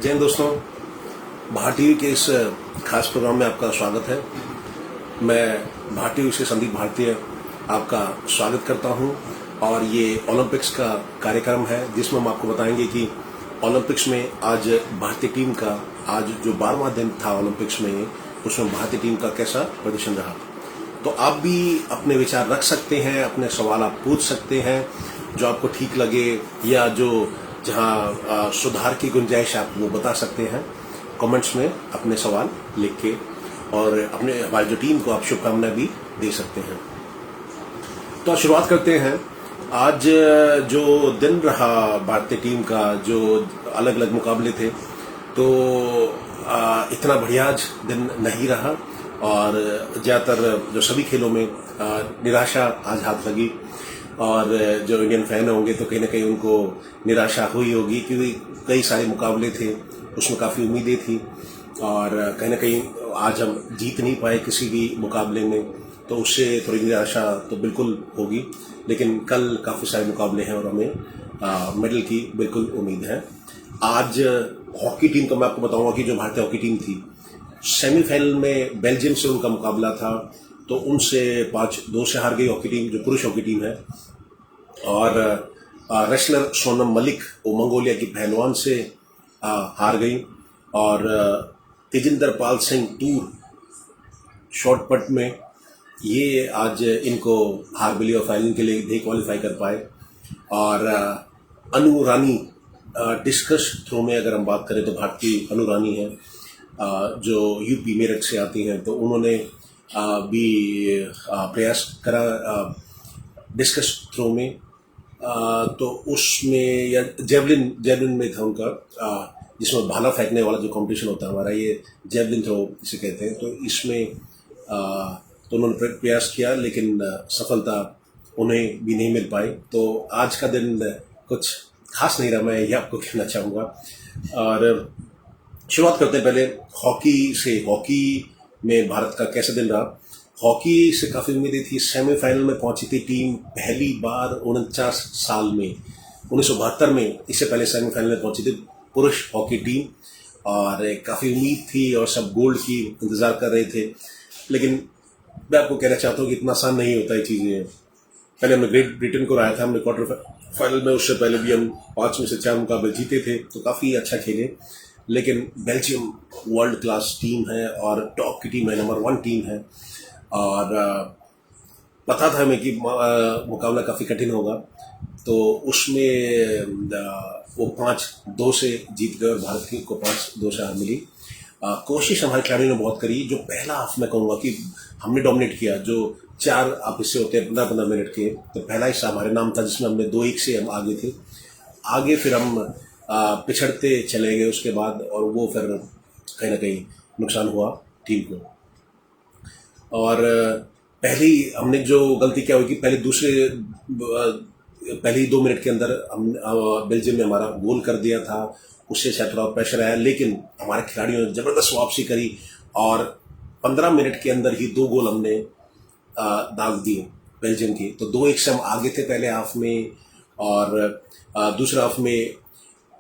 जय हिंद दोस्तों, भारतीय के इस खास प्रोग्राम में आपका स्वागत है। मैं भारतीय से संदीप भारतीय आपका स्वागत करता हूं और ये ओलंपिक्स का कार्यक्रम है जिसमें हम आपको बताएंगे कि ओलंपिक्स में आज भारतीय टीम का आज जो 12वां दिन था ओलंपिक्स में, उसमें भारतीय टीम का कैसा प्रदर्शन रहा। तो आप भी अपने विचार रख सकते हैं, अपने सवाल आप पूछ सकते हैं जो आपको ठीक लगे, या जो जहां सुधार की गुंजाइश आप वो बता सकते हैं कमेंट्स में अपने सवाल लिख के, और अपने हमारी जो टीम को आप शुभकामनाएं भी दे सकते हैं। तो शुरुआत करते हैं। आज जो दिन रहा भारतीय टीम का, जो अलग अलग मुकाबले थे, तो इतना बढ़िया आज दिन नहीं रहा और ज़्यादातर जो सभी खेलों में निराशा आज हाथ लगी। और जो इंडियन फैन होंगे तो कहीं ना कहीं उनको निराशा हुई होगी, क्योंकि कई सारे मुकाबले थे, उसमें काफ़ी उम्मीदें थी और कहीं ना कहीं आज हम जीत नहीं पाए किसी भी मुकाबले में, तो उससे थोड़ी निराशा तो बिल्कुल होगी। लेकिन कल काफ़ी सारे मुकाबले हैं और हमें मेडल की बिल्कुल उम्मीद है। आज हॉकी टीम का मैं आपको बताऊंगा कि जो भारतीय हॉकी टीम थी, सेमीफाइनल में बेल्जियम से उनका मुकाबला था, तो उनसे 5-2 से हार गई हॉकी टीम, जो पुरुष हॉकी टीम है। और रेसलर सोनम मलिक वो मंगोलिया की पहलवान से हार गई। और तेजिंदर पाल सिंह टूर शॉर्टपट में ये आज इनको हार मिली और फाइनल के लिए नहीं क्वालिफाई कर पाए। और अनु रानी डिस्कस थ्रो में अगर हम बात करें तो भारतीय अनु रानी है, जो यूपी मेरठ से आती हैं, तो उन्होंने भी प्रयास करा डिस्कस थ्रो में। तो उसमें या जेवलिन में था उनका, जिसमें भाला फेंकने वाला जो कंपटीशन होता है हमारा, ये जेवलिन थ्रो इसे कहते हैं। तो इसमें तो उन्होंने प्रयास किया, लेकिन सफलता उन्हें भी नहीं मिल पाई। तो आज का दिन कुछ खास नहीं रहा, मैं ये आपको कहना चाहूँगा। और शुरुआत करते हैं पहले हॉकी से। हॉकी में भारत का कैसा दिन रहा। हॉकी से काफ़ी उम्मीदें थी। सेमीफाइनल में पहुंची थी टीम पहली बार 49 साल में, 1972 में। इससे पहले सेमीफाइनल में पहुंची थी पुरुष हॉकी टीम और काफ़ी उम्मीद थी और सब गोल्ड की इंतज़ार कर रहे थे। लेकिन मैं आपको कहना चाहता हूँ कि इतना आसान नहीं होता ये चीज़ें। पहले हमने ग्रेट ब्रिटेन को हराया था हमने क्वार्टर फाइनल में, उससे पहले भी हम 5 में से 4 मुकाबले जीते थे, तो काफ़ी अच्छा खेले। लेकिन बेल्जियम वर्ल्ड क्लास टीम है और टॉप की टीम है, नंबर 1 टीम है। और पता था हमें कि मुकाबला काफ़ी कठिन होगा, तो उसमें वो 5-2 से जीत गए और भारत की को 5-2 से हार मिली। कोशिश हमारे खिलाड़ियों ने बहुत करी। जो पहला हाफ मैं कहूँगा कि हमने डोमिनेट किया, जो 4 आप हिस्से होते हैं 15-15 मिनट के, तो पहला हिस्सा हमारे नाम था जिसमें हमने 2-1 से हम आगे थे। आगे फिर हम पिछड़ते चले गए उसके बाद, और वो फिर कहीं ना कहीं नुकसान हुआ टीम को। और पहले ही हमने जो गलती क्या हुई कि पहले ही 2 मिनट के अंदर हम बेल्जियम ने हमारा गोल कर दिया था, उससे शायद थोड़ा प्रेशर आया। लेकिन हमारे खिलाड़ियों ने ज़बरदस्त वापसी करी और 15 मिनट के अंदर ही 2 गोल हमने दाग दिए बेल्जियम की। तो 2-1 से हम आगे थे पहले हाफ में, और दूसरे हाफ में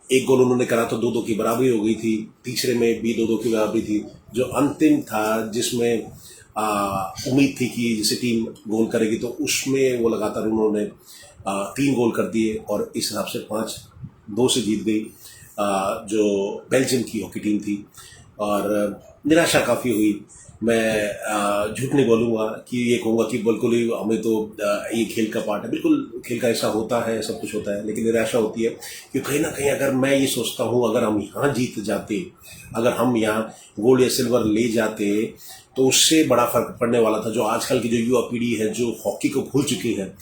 1 गोल उन्होंने करा तो 2-2 की बराबरी हो गई थी। तीसरे में भी 2-2 की बराबरी थी। जो अंतिम था जिसमें उम्मीद थी कि जैसे टीम गोल करेगी, तो उसमें वो लगातार उन्होंने 3 गोल कर दिए और इस हिसाब से 5-2 से जीत गई जो बेल्जियम की हॉकी टीम थी। और निराशा काफ़ी हुई। मैं झूठ नहीं बोलूँगा कि ये कहूँगा कि बिल्कुल ही हमें तो ये खेल का पार्ट है, बिल्कुल खेल का ऐसा होता है, सब कुछ होता है। लेकिन निराशा होती है कि कहीं ना कहीं अगर मैं ये सोचता हूँ, अगर हम यहाँ जीत जाते, अगर हम यहाँ गोल्ड या सिल्वर ले जाते, तो उससे बड़ा फर्क पड़ने वाला था। जो आजकल की जो युवा पीढ़ी है जो हॉकी को भूल चुकी है,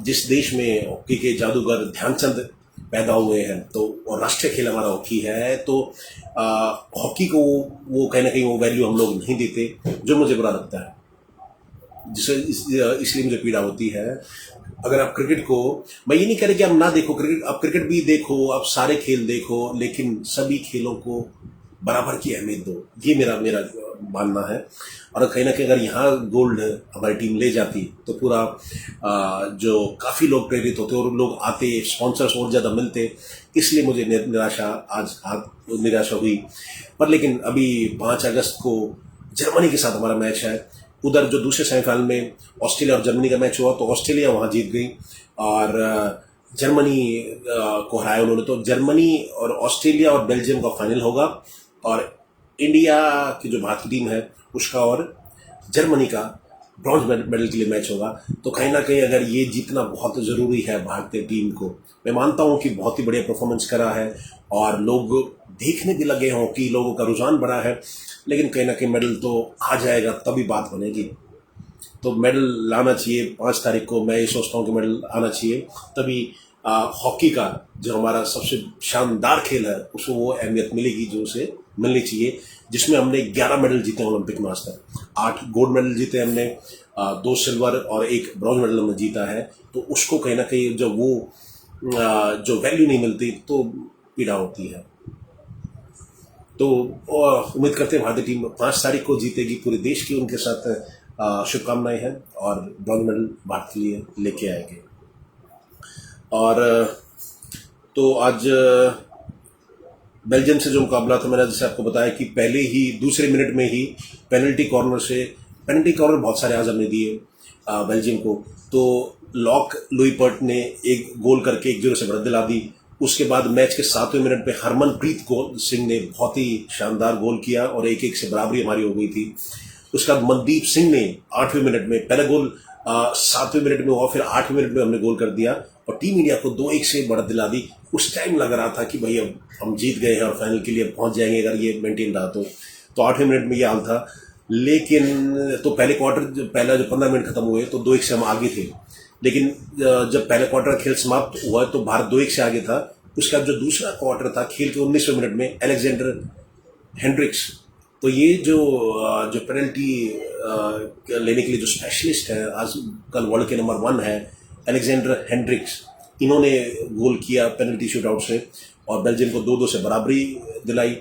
जिस देश में हॉकी के जादूगर ध्यानचंद पैदा हुए हैं, तो और राष्ट्रीय खेल हमारा हॉकी है, तो हॉकी को वो कहीं ना कहीं वो वैल्यू हम लोग नहीं देते, जो मुझे बुरा लगता है, जिससे इसलिए मुझे पीड़ा होती है। अगर आप क्रिकेट को, मैं ये नहीं कह रहा कि आप ना देखो क्रिकेट, आप क्रिकेट भी देखो, आप सारे खेल देखो, लेकिन सभी खेलों को बराबर की अहमियत दो, ये मेरा मेरा मानना है। और कहीं ना कहीं अगर यहाँ गोल्ड हमारी टीम ले जाती तो पूरा जो काफ़ी लोग प्रेरित होते और लोग आते, स्पॉन्सर्स और ज़्यादा मिलते, इसलिए मुझे निराशा हुई। पर लेकिन अभी 5 अगस्त को जर्मनी के साथ हमारा मैच है। उधर जो दूसरे सेमीफाइनल में ऑस्ट्रेलिया और जर्मनी का मैच हुआ तो ऑस्ट्रेलिया वहाँ जीत गई और जर्मनी को हराया उन्होंने। तो जर्मनी और ऑस्ट्रेलिया और बेल्जियम का फाइनल होगा और इंडिया की जो भारतीय टीम है उसका और जर्मनी का ब्रॉन्ज मेडल के लिए मैच होगा। तो कहीं ना कहीं अगर ये जीतना बहुत ज़रूरी है भारतीय टीम को। मैं मानता हूँ कि बहुत ही बढ़िया परफॉर्मेंस करा है और लोग देखने भी लगे हों कि लोगों का रुझान बढ़ा है, लेकिन कहीं ना कहीं मेडल तो आ जाएगा तभी बात बनेगी। तो मेडल लाना चाहिए 5 तारीख को। मैं ये सोचता हूँ कि मेडल आना चाहिए, तभी हॉकी का जो हमारा सबसे शानदार खेल है उसको वो अहमियत मिलेगी जो उसे मिलनी चाहिए, जिसमें हमने 11 मेडल जीते ओलंपिक में आज तक। 8 गोल्ड मेडल जीते हमने, 2 सिल्वर और 1 ब्रॉन्ज मेडल हमने जीता है। तो उसको कहीं ना कहीं जब वो जो वैल्यू नहीं मिलती तो पीड़ा होती है। तो उम्मीद करते हैं भारतीय टीम 5 तारीख को जीतेगी, पूरे देश की उनके साथ शुभकामनाएं हैं और ब्रॉन्ज मेडल भारत के लिए लेके आएंगे। और तो आज बेल्जियम से जो मुकाबला था, मैंने जैसे आपको बताया कि पहले ही दूसरे मिनट में ही पेनल्टी कॉर्नर बहुत सारे आज़म ने दिए बेल्जियम को। तो लॉक लुईपर्ट ने एक गोल करके 1-0 से बढ़त दिला दी। उसके बाद मैच के 7वें मिनट पे हरमनप्रीत सिंह ने बहुत ही शानदार गोल किया और 1-1 से बराबरी हमारी हो गई थी। उसके बाद मनदीप सिंह ने 8वें मिनट में पहला गोल 7वें मिनट में हुआ, फिर 8वें मिनट में हमने गोल कर दिया और टीम इंडिया को 2-1 से बढ़त दिला दी। उस टाइम लग रहा था कि भाई अब हम जीत गए हैं और फाइनल के लिए पहुंच जाएंगे अगर ये मेंटेन रहा तो 8वें मिनट में ये हाल था। लेकिन तो पहला जो 15 मिनट खत्म हुए तो 2-1 से हम आगे थे। लेकिन जब पहले क्वार्टर खेल समाप्त हुआ तो भारत 2-1 से आगे था। उसके बाद जो दूसरा क्वार्टर था खेल के 19वें मिनट में अलेक्जेंडर हेंड्रिक्स, तो ये जो पेनल्टी लेने के लिए जो स्पेशलिस्ट है, आज कल वर्ल्ड के नंबर 1 है अलेक्जेंडर हेंड्रिक्स, इन्होंने गोल किया पेनल्टी शूटआउट से और बेल्जियम को 2-2 से बराबरी दिलाई।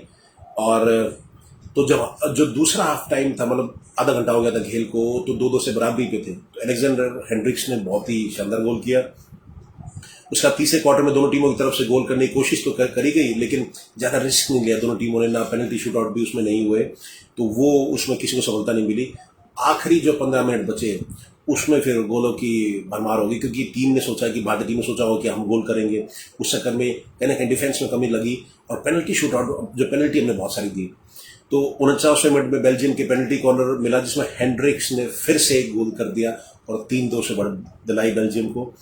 और तो जब जो दूसरा हाफ टाइम था, मतलब आधा घंटा हो गया था खेल को, तो 2-2 से बराबरी पे थे। तो अलेक्जेंडर हेंड्रिक्स ने बहुत ही शानदार गोल किया। उसका तीसरे क्वार्टर में दोनों टीमों की तरफ से गोल करने की कोशिश तो करी गई, लेकिन ज़्यादा रिस्क नहीं लिया दोनों टीमों ने, ना पेनल्टी शूटआउट भी उसमें नहीं हुए, तो वो उसमें किसी को सफलता नहीं मिली। आखिरी जो 15 मिनट बचे उसमें फिर गोलों की भरमार होगी, क्योंकि टीम ने सोचा कि भारतीय टीम ने सोचा हो कि हम गोल करेंगे। उस चक्कर में कहीं ना कहीं डिफेंस में कमी लगी और पेनल्टी शूटआउट जो पेनल्टी हमने बहुत सारी दी। तो 49वें मिनट में बेल्जियम के पेनल्टी कॉर्नर मिला जिसमें हेंड्रिक्स ने फिर से एक गोल कर दिया और 3-2 से बढ़त दिलाई बेल्जियम को।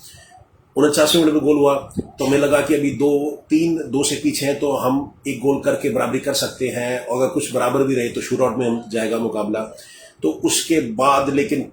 49वें मिनट में गोल हुआ तो हमें लगा कि अभी 3-2 से पीछे हैं तो हम एक गोल करके बराबरी कर सकते हैं, और अगर कुछ बराबर भी रहे तो शूटआउट में हम जाएगा मुकाबला। तो उसके बाद लेकिन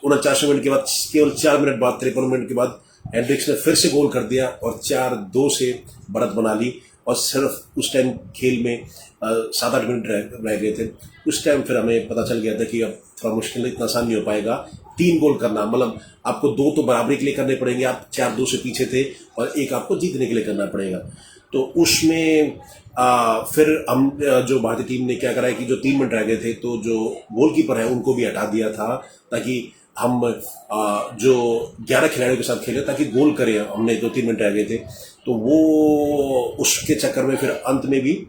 49वें मिनट के बाद केवल 4 मिनट बाद 53 मिनट के बाद हेंड्रिक्स ने फिर से गोल कर दिया और 4-2 से बढ़त बना ली। और सिर्फ उस टाइम खेल में 7-8 मिनट रह गए थे। उस टाइम फिर हमें पता चल गया था कि अब थोड़ा मुश्किल, इतना आसान नहीं हो पाएगा 3 गोल करना, मतलब आपको 2 तो बराबरी के लिए करने पड़ेंगे, आप 4-2 से पीछे थे, और 1 आपको जीतने के लिए करना पड़ेगा। तो उसमें फिर हम जो भारतीय टीम ने क्या करा है कि जो 3 मिनट रह गए थे तो जो गोलकीपर है उनको भी हटा दिया था, ताकि हम जो 11 खिलाड़ियों के साथ खेले ताकि गोल करें। हमने 2-3 मिनट रह गए थे तो वो उसके चक्कर में फिर अंत में भी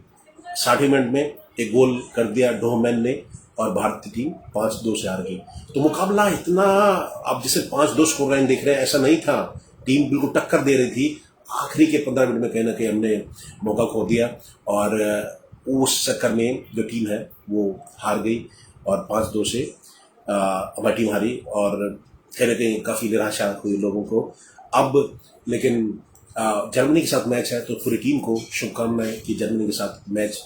60 मिनट में एक गोल कर दिया डोहमैन ने और भारतीय टीम 5-2 से हार गई। तो मुकाबला इतना, आप जैसे 5-2 स्कोर लाइन देख रहे हैं, ऐसा नहीं था। टीम बिल्कुल टक्कर दे रही थी। आखिरी के 15 मिनट में कहीं ना कहीं हमने मौका खो दिया और उस चक्कर में जो टीम है वो हार गई और 5-2 से हमारी टीम हारी और कहीं ना कहीं काफ़ी निराशा हुई लोगों को। अब लेकिन जर्मनी के साथ मैच है तो पूरी टीम को शुभकामनाएं कि जर्मनी के साथ मैच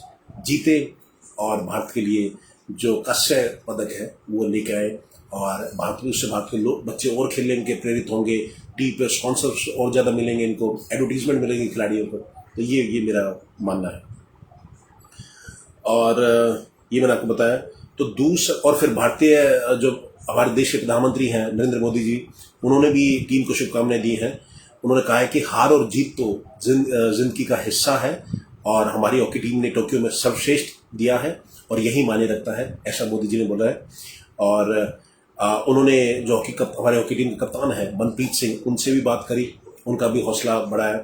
जीते और भारत के लिए जो कांस्य पदक है वो लेके आए, और भारत के लोग बच्चे और खेलने इनके प्रेरित होंगे, टीम पे स्पॉन्सर्स और ज़्यादा मिलेंगे, इनको एडवर्टीजमेंट मिलेंगे खिलाड़ियों को। तो ये मेरा मानना है। और ये मैंने आपको बताया। तो और फिर भारतीय जो हमारे देश के प्रधानमंत्री हैं नरेंद्र मोदी जी, उन्होंने भी टीम को शुभकामनाएं दी हैं। उन्होंने कहा है कि हार और जीत तो जिंदगी का हिस्सा है और हमारी हॉकी टीम ने टोक्यो में सर्वश्रेष्ठ दिया है और यही मायने रखता है, ऐसा मोदी जी ने बोला है। और उन्होंने जो हमारे हॉकी टीम के कप्तान है मनप्रीत सिंह, उनसे भी बात करी, उनका भी हौसला बढ़ाया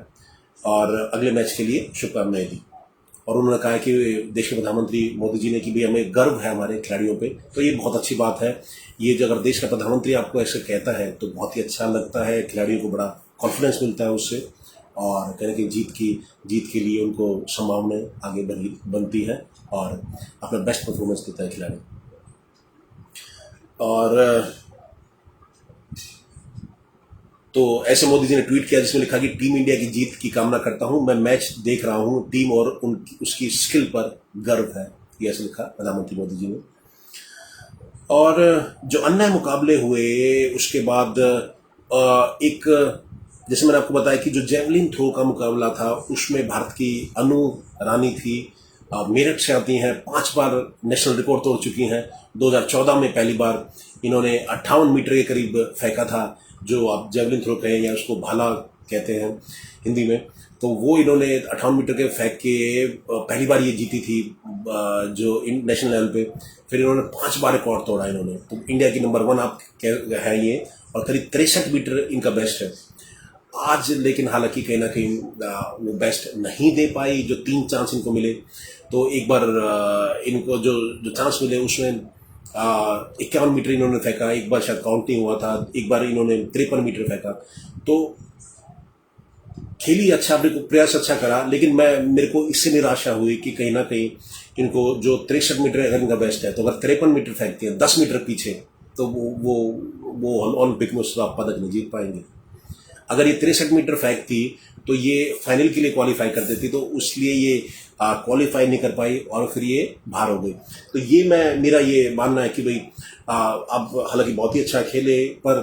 और अगले मैच के लिए शुभकामनाएं दी। और उन्होंने कहा कि देश के प्रधानमंत्री मोदी जी ने कि भाई हमें गर्व है हमारे खिलाड़ियों पे, तो ये बहुत अच्छी बात है। ये जो अगर देश का प्रधानमंत्री आपको ऐसे कहता है तो बहुत ही अच्छा लगता है, खिलाड़ियों को बड़ा कॉन्फिडेंस मिलता है उससे, और कहने की जीत के लिए उनको संभावनाएं आगे बनती है और अपना बेस्ट परफॉर्मेंस देता है खिलाड़ी। और तो ऐसे मोदी जी ने ट्वीट किया जिसमें लिखा कि टीम इंडिया की जीत की कामना करता हूं, मैं मैच देख रहा हूं, टीम और उसकी स्किल पर गर्व है, ये ऐसे लिखा प्रधानमंत्री मोदी जी ने। और जो अन्य मुकाबले हुए उसके बाद एक, जैसे मैंने आपको बताया कि जो जेवलिन थ्रो का मुकाबला था उसमें भारत की अनु रानी थी, मेरठ से आती हैं, 5 बार नेशनल रिकॉर्ड तोड़ चुकी हैं। 2014 में पहली बार इन्होंने 58 मीटर के करीब फेंका था, जो आप जेवलिन थ्रो कहें या उसको भाला कहते हैं हिंदी में, तो वो इन्होंने 58 मीटर के फेंक के पहली बार ये जीती थी जो नेशनल लेवल पे। फिर इन्होंने 5 बार रिकॉर्ड तोड़ा इन्होंने, तो इंडिया की नंबर 1 आप है ये, और करीब 63 मीटर इनका बेस्ट है आज। लेकिन हालांकि कहीं ना कहीं वो बेस्ट नहीं दे पाई, जो 3 चांस इनको मिले, तो एक बार इनको जो चांस मिले उसमें 51 मीटर इन्होंने फेंका, एक बार शायद काउंटिंग हुआ था, एक बार इन्होंने 53 मीटर फेंका। तो खेली अच्छा, प्रयास अच्छा करा, लेकिन मेरे को इससे निराशा हुई कि कहीं ना कहीं इनको जो 63 मीटर अगर इनका बेस्ट है, तो अगर 53 मीटर फेंकते हैं 10 मीटर पीछे, तो वो ओलंपिक में उसका पदक नहीं जीत पाएंगे। अगर ये 63 मीटर फेंकती तो ये फाइनल के लिए क्वालिफाई कर देती, तो उसलिए ये क्वालिफाई नहीं कर पाई और फिर ये बाहर हो गई। तो ये मेरा ये मानना है कि भाई आप हालांकि बहुत ही अच्छा खेले, पर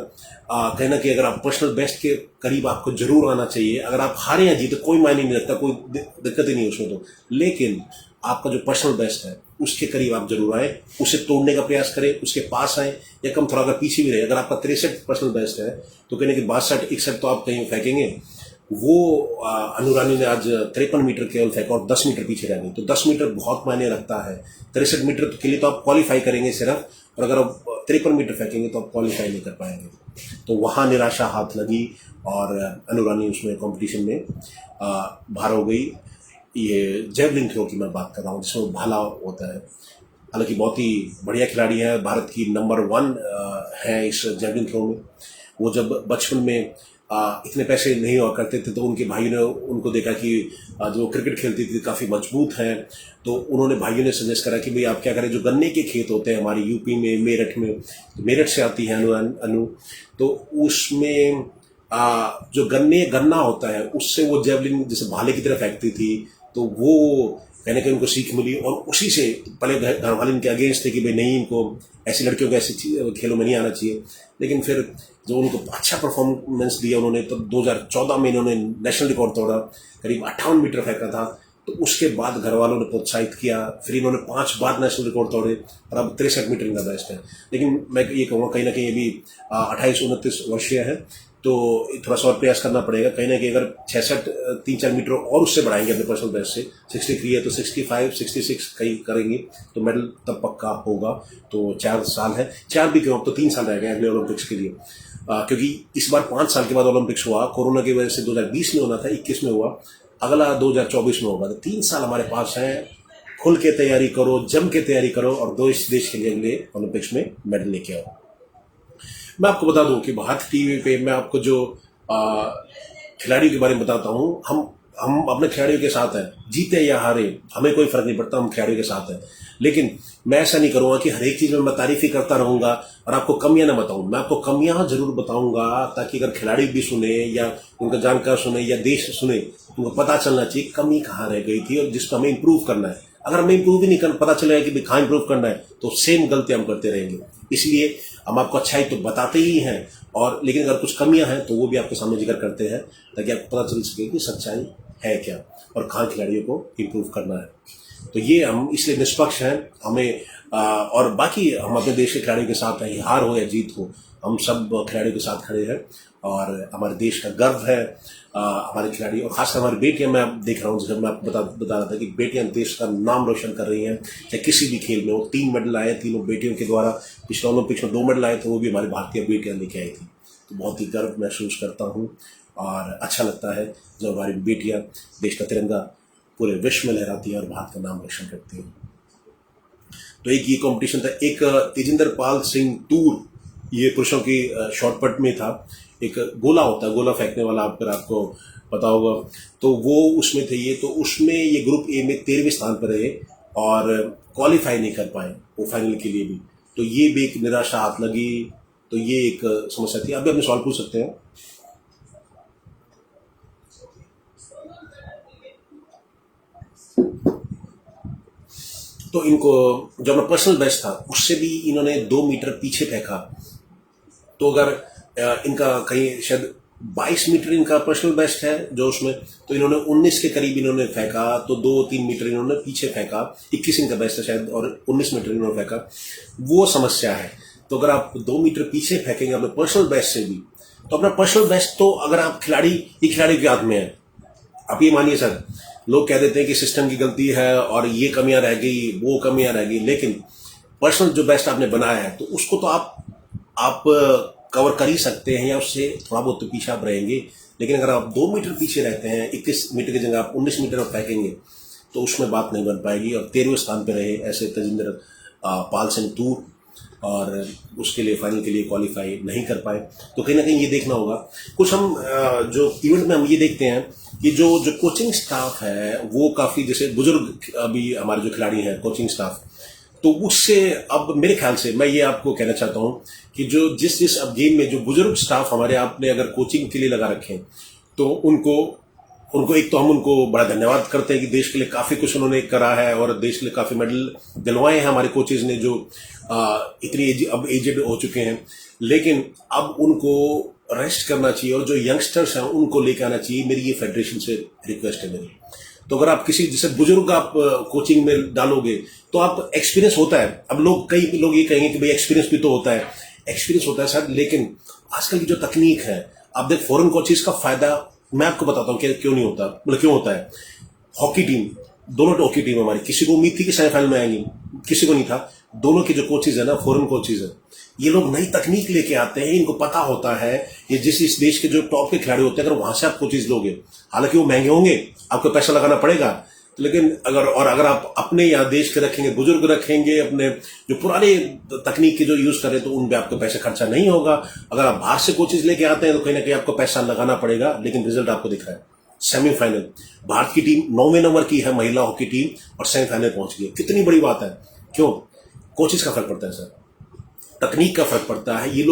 कहना कि अगर आप पर्सनल बेस्ट के करीब आपको जरूर आना चाहिए। अगर आप हारे या जीते कोई मायने नहीं रखता, कोई दिक्कत ही नहीं उसमें, तो लेकिन आपका जो पर्सनल बेस्ट है उसके करीब आप जरूर आए, उसे तोड़ने का प्रयास करें, उसके पास आए या कम थोड़ा अगर पीछे भी रहे। अगर आपका 63 पर्सनल बेस्ट है तो कहने कि 62-61 तो आप कहीं फेंकेंगे। वो अनुरानी ने आज 53 मीटर केवल फेंका और 10 मीटर पीछे रह गई, तो 10 मीटर बहुत मायने रखता है। 63 मीटर के लिए तो आप क्वालिफाई करेंगे सिर्फ, और अगर आप 53 मीटर फेंकेंगे तो आप क्वालिफाई नहीं कर पाएंगे। तो वहां निराशा हाथ लगी और अनुरानी उसमें कंपटीशन में बाहर हो गई। ये जेवलिन थ्रो की मैं बात कर रहा हूँ, जिसमें भाला होता है। हालांकि बहुत ही बढ़िया खिलाड़ी है, भारत की नंबर 1 है इस जेवलिन थ्रो में। वो जब बचपन में इतने पैसे नहीं हुआ करते थे, तो उनके भाइयों ने उनको देखा कि जो क्रिकेट खेलती थी काफ़ी मजबूत हैं, तो उन्होंने भाइयों ने सजेस्ट करा कि भाई आप क्या करें, जो गन्ने के खेत होते हैं हमारी यूपी में, मेरठ में, तो मेरठ से आती है अनु, तो उसमें जो गन्ना होता है उससे वो जेवलिन जैसे भाले की तरह फेंकती थी, तो वो कहने के उनको सीख मिली। और उसी से पहले घर वाले इनके अगेंस्ट थे कि भाई नहीं, इनको ऐसी लड़कियों को ऐसी खेलों में नहीं आना चाहिए, लेकिन फिर जो उनको अच्छा परफॉर्मेंस दिया उन्होंने, तो 2014 में इन्होंने नेशनल रिकॉर्ड तोड़ा, करीब 58 मीटर फेंका था। तो उसके बाद घर वालों ने प्रोत्साहित किया, फिर इन्होंने 5 बार नेशनल रिकॉर्ड तोड़े और अब 63 मीटर इनका बेस्ट है। लेकिन मैं ये कहूँगा कहीं ना कहीं ये भी 28-29 वर्षीय है, तो थोड़ा सा और प्रयास करना पड़ेगा। कहीं ना कहीं अगर 66 3-4 मीटर और उससे बढ़ाएंगे अपने पर्सनल बेस्ट से, 63 है तो 65-66 कहीं करेंगे तो मेडल तब पक्का होगा। तो 4 साल है, 4 भी क्यों, अब तो 3 साल रह गए अगले ओलंपिक्स के लिए, क्योंकि इस बार 5 साल के बाद ओलंपिक्स हुआ, कोरोना की वजह से 2020 में होना था, 21 में हुआ, अगला 2024 में होगा। तो 3 साल हमारे पास हैं, खुल के तैयारी करो, जम के तैयारी करो और देश के लिए अगले ओलंपिक्स में मेडल लेके आओ। मैं आपको बता दूं कि भारत टीवी पे मैं आपको जो खिलाड़ियों के बारे में बताता हूं, हम अपने खिलाड़ियों के साथ हैं, जीते या हारे हमें कोई फर्क नहीं पड़ता, हम खिलाड़ियों के साथ हैं। लेकिन मैं ऐसा नहीं करूंगा कि हर एक चीज में मैं तारीफ ही करता रहूंगा और आपको कमियां ना बताऊं। मैं आपको कमियां जरूर बताऊंगा, ताकि अगर खिलाड़ी भी सुने या उनका जानकार सुने या देश सुने, उनको पता चलना चाहिए कमी कहाँ रह गई थी और जिसको हमें इंप्रूव करना है। अगर हमें इंप्रूव ही नहीं करना, पता चलेगा कि कहाँ इंप्रूव करना है, तो सेम गलती हम करते रहेंगे। इसलिए हम आपको अच्छाई तो बताते ही हैं, और लेकिन अगर कुछ कमियां हैं तो वो भी आपके सामने जिक्र करते हैं, ताकि आपको पता चल सके कि सच्चाई है क्या और कहाँ खिलाड़ियों को इंप्रूव करना है। तो ये हम इसलिए निष्पक्ष हैं, हमें और बाकी हम अपने देश के खिलाड़ियों के साथ हैं, हार हो या जीत हो, हम सब खिलाड़ियों के साथ खड़े हैं और हमारे देश का गर्व है हमारे खिलाड़ी और खासकर हमारी बेटियां। मैं अब देख रहा हूँ, जैसे मैं आपको बता रहा था कि बेटियां देश का नाम रोशन कर रही हैं, चाहे किसी भी खेल में। वो 3 मेडल आए, तीनों बेटियों के द्वारा। पिछले ओलंपिक्स में 2 मेडल आए थे, वो भी हमारी भारतीय बेटियां लेके आई थी। तो बहुत ही गर्व महसूस करता हूँ और अच्छा लगता है जब हमारी बेटियां देश का तिरंगा पूरे विश्व में लहराती हैं और भारत का नाम रोशन करती हैं। तो एक ये कंपटीशन था। एक तेजिंदर पाल सिंह तूर, ये पुरुषों की शॉर्टपुट में था। एक गोला होता है, गोला फेंकने वाला, अगर आपको पता होगा, तो वो उसमें थे ये। तो उसमें ये ग्रुप ए में 13वें स्थान पर रहे और क्वालिफाई नहीं कर पाए वो फाइनल के लिए भी। तो ये भी एक निराशा हाथ लगी। तो ये एक समस्या थी। अभी अपने सवाल पूछ सकते हैं। तो इनको जो अपना पर्सनल बेस्ट था उससे भी इन्होंने 2 मीटर पीछे फेंका। तो अगर इनका कहीं शायद 22 मीटर इनका पर्सनल बेस्ट है जो उसमें, तो इन्होंने 19 के करीब इन्होंने फेंका। तो 2-3 मीटर इन्होंने पीछे फेंका। 21 इनका बेस्ट है शायद और 19 मीटर इन्होंने फेंका। वो समस्या है। तो अगर आप 2 मीटर पीछे फेंकेंगे अपने पर्सनल बेस्ट से भी, तो अपना पर्सनल बेस्ट तो अगर आप खिलाड़ी के हाथ में है। आप ये मानिए सर, लोग कह देते हैं कि सिस्टम की गलती है और ये कमियां रह गई, वो कमियां रह गई, लेकिन पर्सनल जो बेस्ट आपने बनाया है तो उसको तो आप कवर कर ही सकते हैं या उससे थोड़ा बहुत तो पीछे आप रहेंगे। लेकिन अगर आप 2 मीटर पीछे रहते हैं, 21 मीटर की जगह आप 19 मीटर में फेंकेंगे, तो उसमें बात नहीं बन पाएगी। और 13वें स्थान पर रहे ऐसे तेजिंदर पाल सिंह तूर, और उसके लिए फाइनल के लिए क्वालिफाई नहीं कर पाए। तो कहीं ना कहीं ये देखना होगा। कुछ हम जो इवेंट में हम ये देखते हैं कि जो कोचिंग स्टाफ है वो काफ़ी, जैसे बुजुर्ग अभी हमारे जो खिलाड़ी हैं कोचिंग स्टाफ, तो उससे अब मेरे ख्याल से मैं ये आपको कहना चाहता हूँ कि जो जिस अब गेम में जो बुजुर्ग स्टाफ हमारे आपने अगर कोचिंग के लिए लगा रखें, तो उनको एक तो हम उनको बड़ा धन्यवाद करते हैं कि देश के लिए काफ़ी कुछ उन्होंने करा है और देश के लिए काफ़ी मेडल दिलवाए हैं हमारे कोचेज ने, जो इतनी अब एजेड हो चुके हैं। लेकिन अब उनको रेस्ट करना चाहिए और जो यंगस्टर्स हैं उनको लेकर आना चाहिए। मेरी ये फेडरेशन से रिक्वेस्ट है मेरी। तो अगर आप किसी जैसे बुजुर्ग आप कोचिंग में डालोगे तो आप एक्सपीरियंस होता है। अब कई लोग ये कहेंगे कि भाई एक्सपीरियंस भी तो होता है, एक्सपीरियंस होता है सर, लेकिन आजकल की जो तकनीक है, आप देख फॉरेन कोचेज का फायदा मैं आपको बताता हूँ क्यों नहीं होता, मतलब क्यों होता है। हॉकी टीम, दोनों हॉकी टीम हमारी, किसी को उम्मीद थी कि सेमीफाइनल में आएंगी, किसी को नहीं था। दोनों के जो कोचेज है ना, फॉरेन कोचेज है, ये लोग नई तकनीक लेके आते हैं। इनको पता होता है ये जिस इस देश के जो टॉप के खिलाड़ी होते हैं, अगर वहां से आप कोचेज लोगे, हालांकि वो महंगे होंगे, आपको पैसा लगाना पड़ेगा, लेकिन अगर आप अपने यहाँ देश के रखेंगे, बुजुर्ग रखेंगे, अपने जो पुराने तकनीक के जो यूज करें, तो उन पे आपको पैसा खर्चा नहीं होगा। अगर आप बाहर से कोचेज लेके आते हैं तो कहीं ना कहीं आपको पैसा लगाना पड़ेगा, लेकिन रिजल्ट आपको दिख रहा है। सेमीफाइनल भारत की टीम 9वें नंबर की है, महिला हॉकी टीम, और सेमीफाइनल पहुंच गई। कितनी बड़ी बात है। क्यों? कोचेज का फर्क पड़ता है सर, तकनीक का फर्क पड़ता है। ये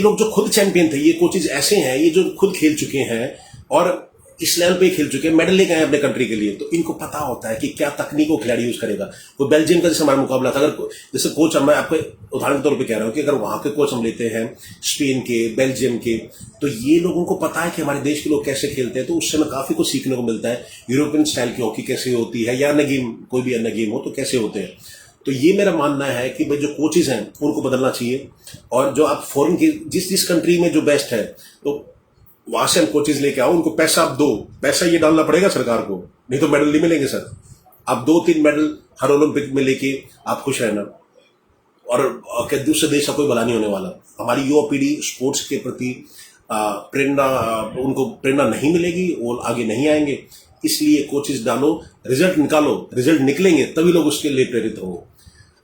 लोग जो खुद चैंपियन थे, ये कोचेज ऐसे हैं, ये जो खुद खेल चुके हैं और इस लेवल पे खेल चुके हैं, मेडल लेके आए अपने कंट्री के लिए, तो इनको पता होता है कि क्या तकनीक वो खिलाड़ी यूज करेगा। वो बेल्जियम का जैसे हमारा मुकाबला था, अगर जैसे कोच, मैं आपको उदाहरण के तौर पे कह रहा हूँ कि अगर वहां के कोच हम लेते हैं स्पेन के, बेल्जियम के, तो ये लोगों को पता है कि हमारे देश के लोग कैसे खेलते हैं, तो उससे हमें काफी कुछ सीखने को मिलता है। यूरोपियन स्टाइल की हॉकी कैसे होती है, या अन्य गेम, कोई भी अन्य गेम हो तो कैसे होते हैं। तो ये मेरा मानना है कि भाई जो कोचेज हैं उनको बदलना चाहिए, और जो आप फॉरेन की जिस कंट्री में जो बेस्ट है, तो वहां से हम कोचेज लेके आओ, उनको पैसा आप दो। पैसा ये डालना पड़ेगा सरकार को, नहीं तो मेडल नहीं मिलेंगे सर। आप 2-3 मेडल हर ओलंपिक में लेके आप खुश रहना, और दूसरे देश का कोई भला नहीं होने वाला। हमारी युवा पीढ़ी स्पोर्ट्स के प्रति उनको प्रेरणा नहीं मिलेगी, वो आगे नहीं आएंगे। इसलिए कोचेज डालो, रिजल्ट निकालो, रिजल्ट निकलेंगे तभी लोग उसके लिए प्रेरित होंगे।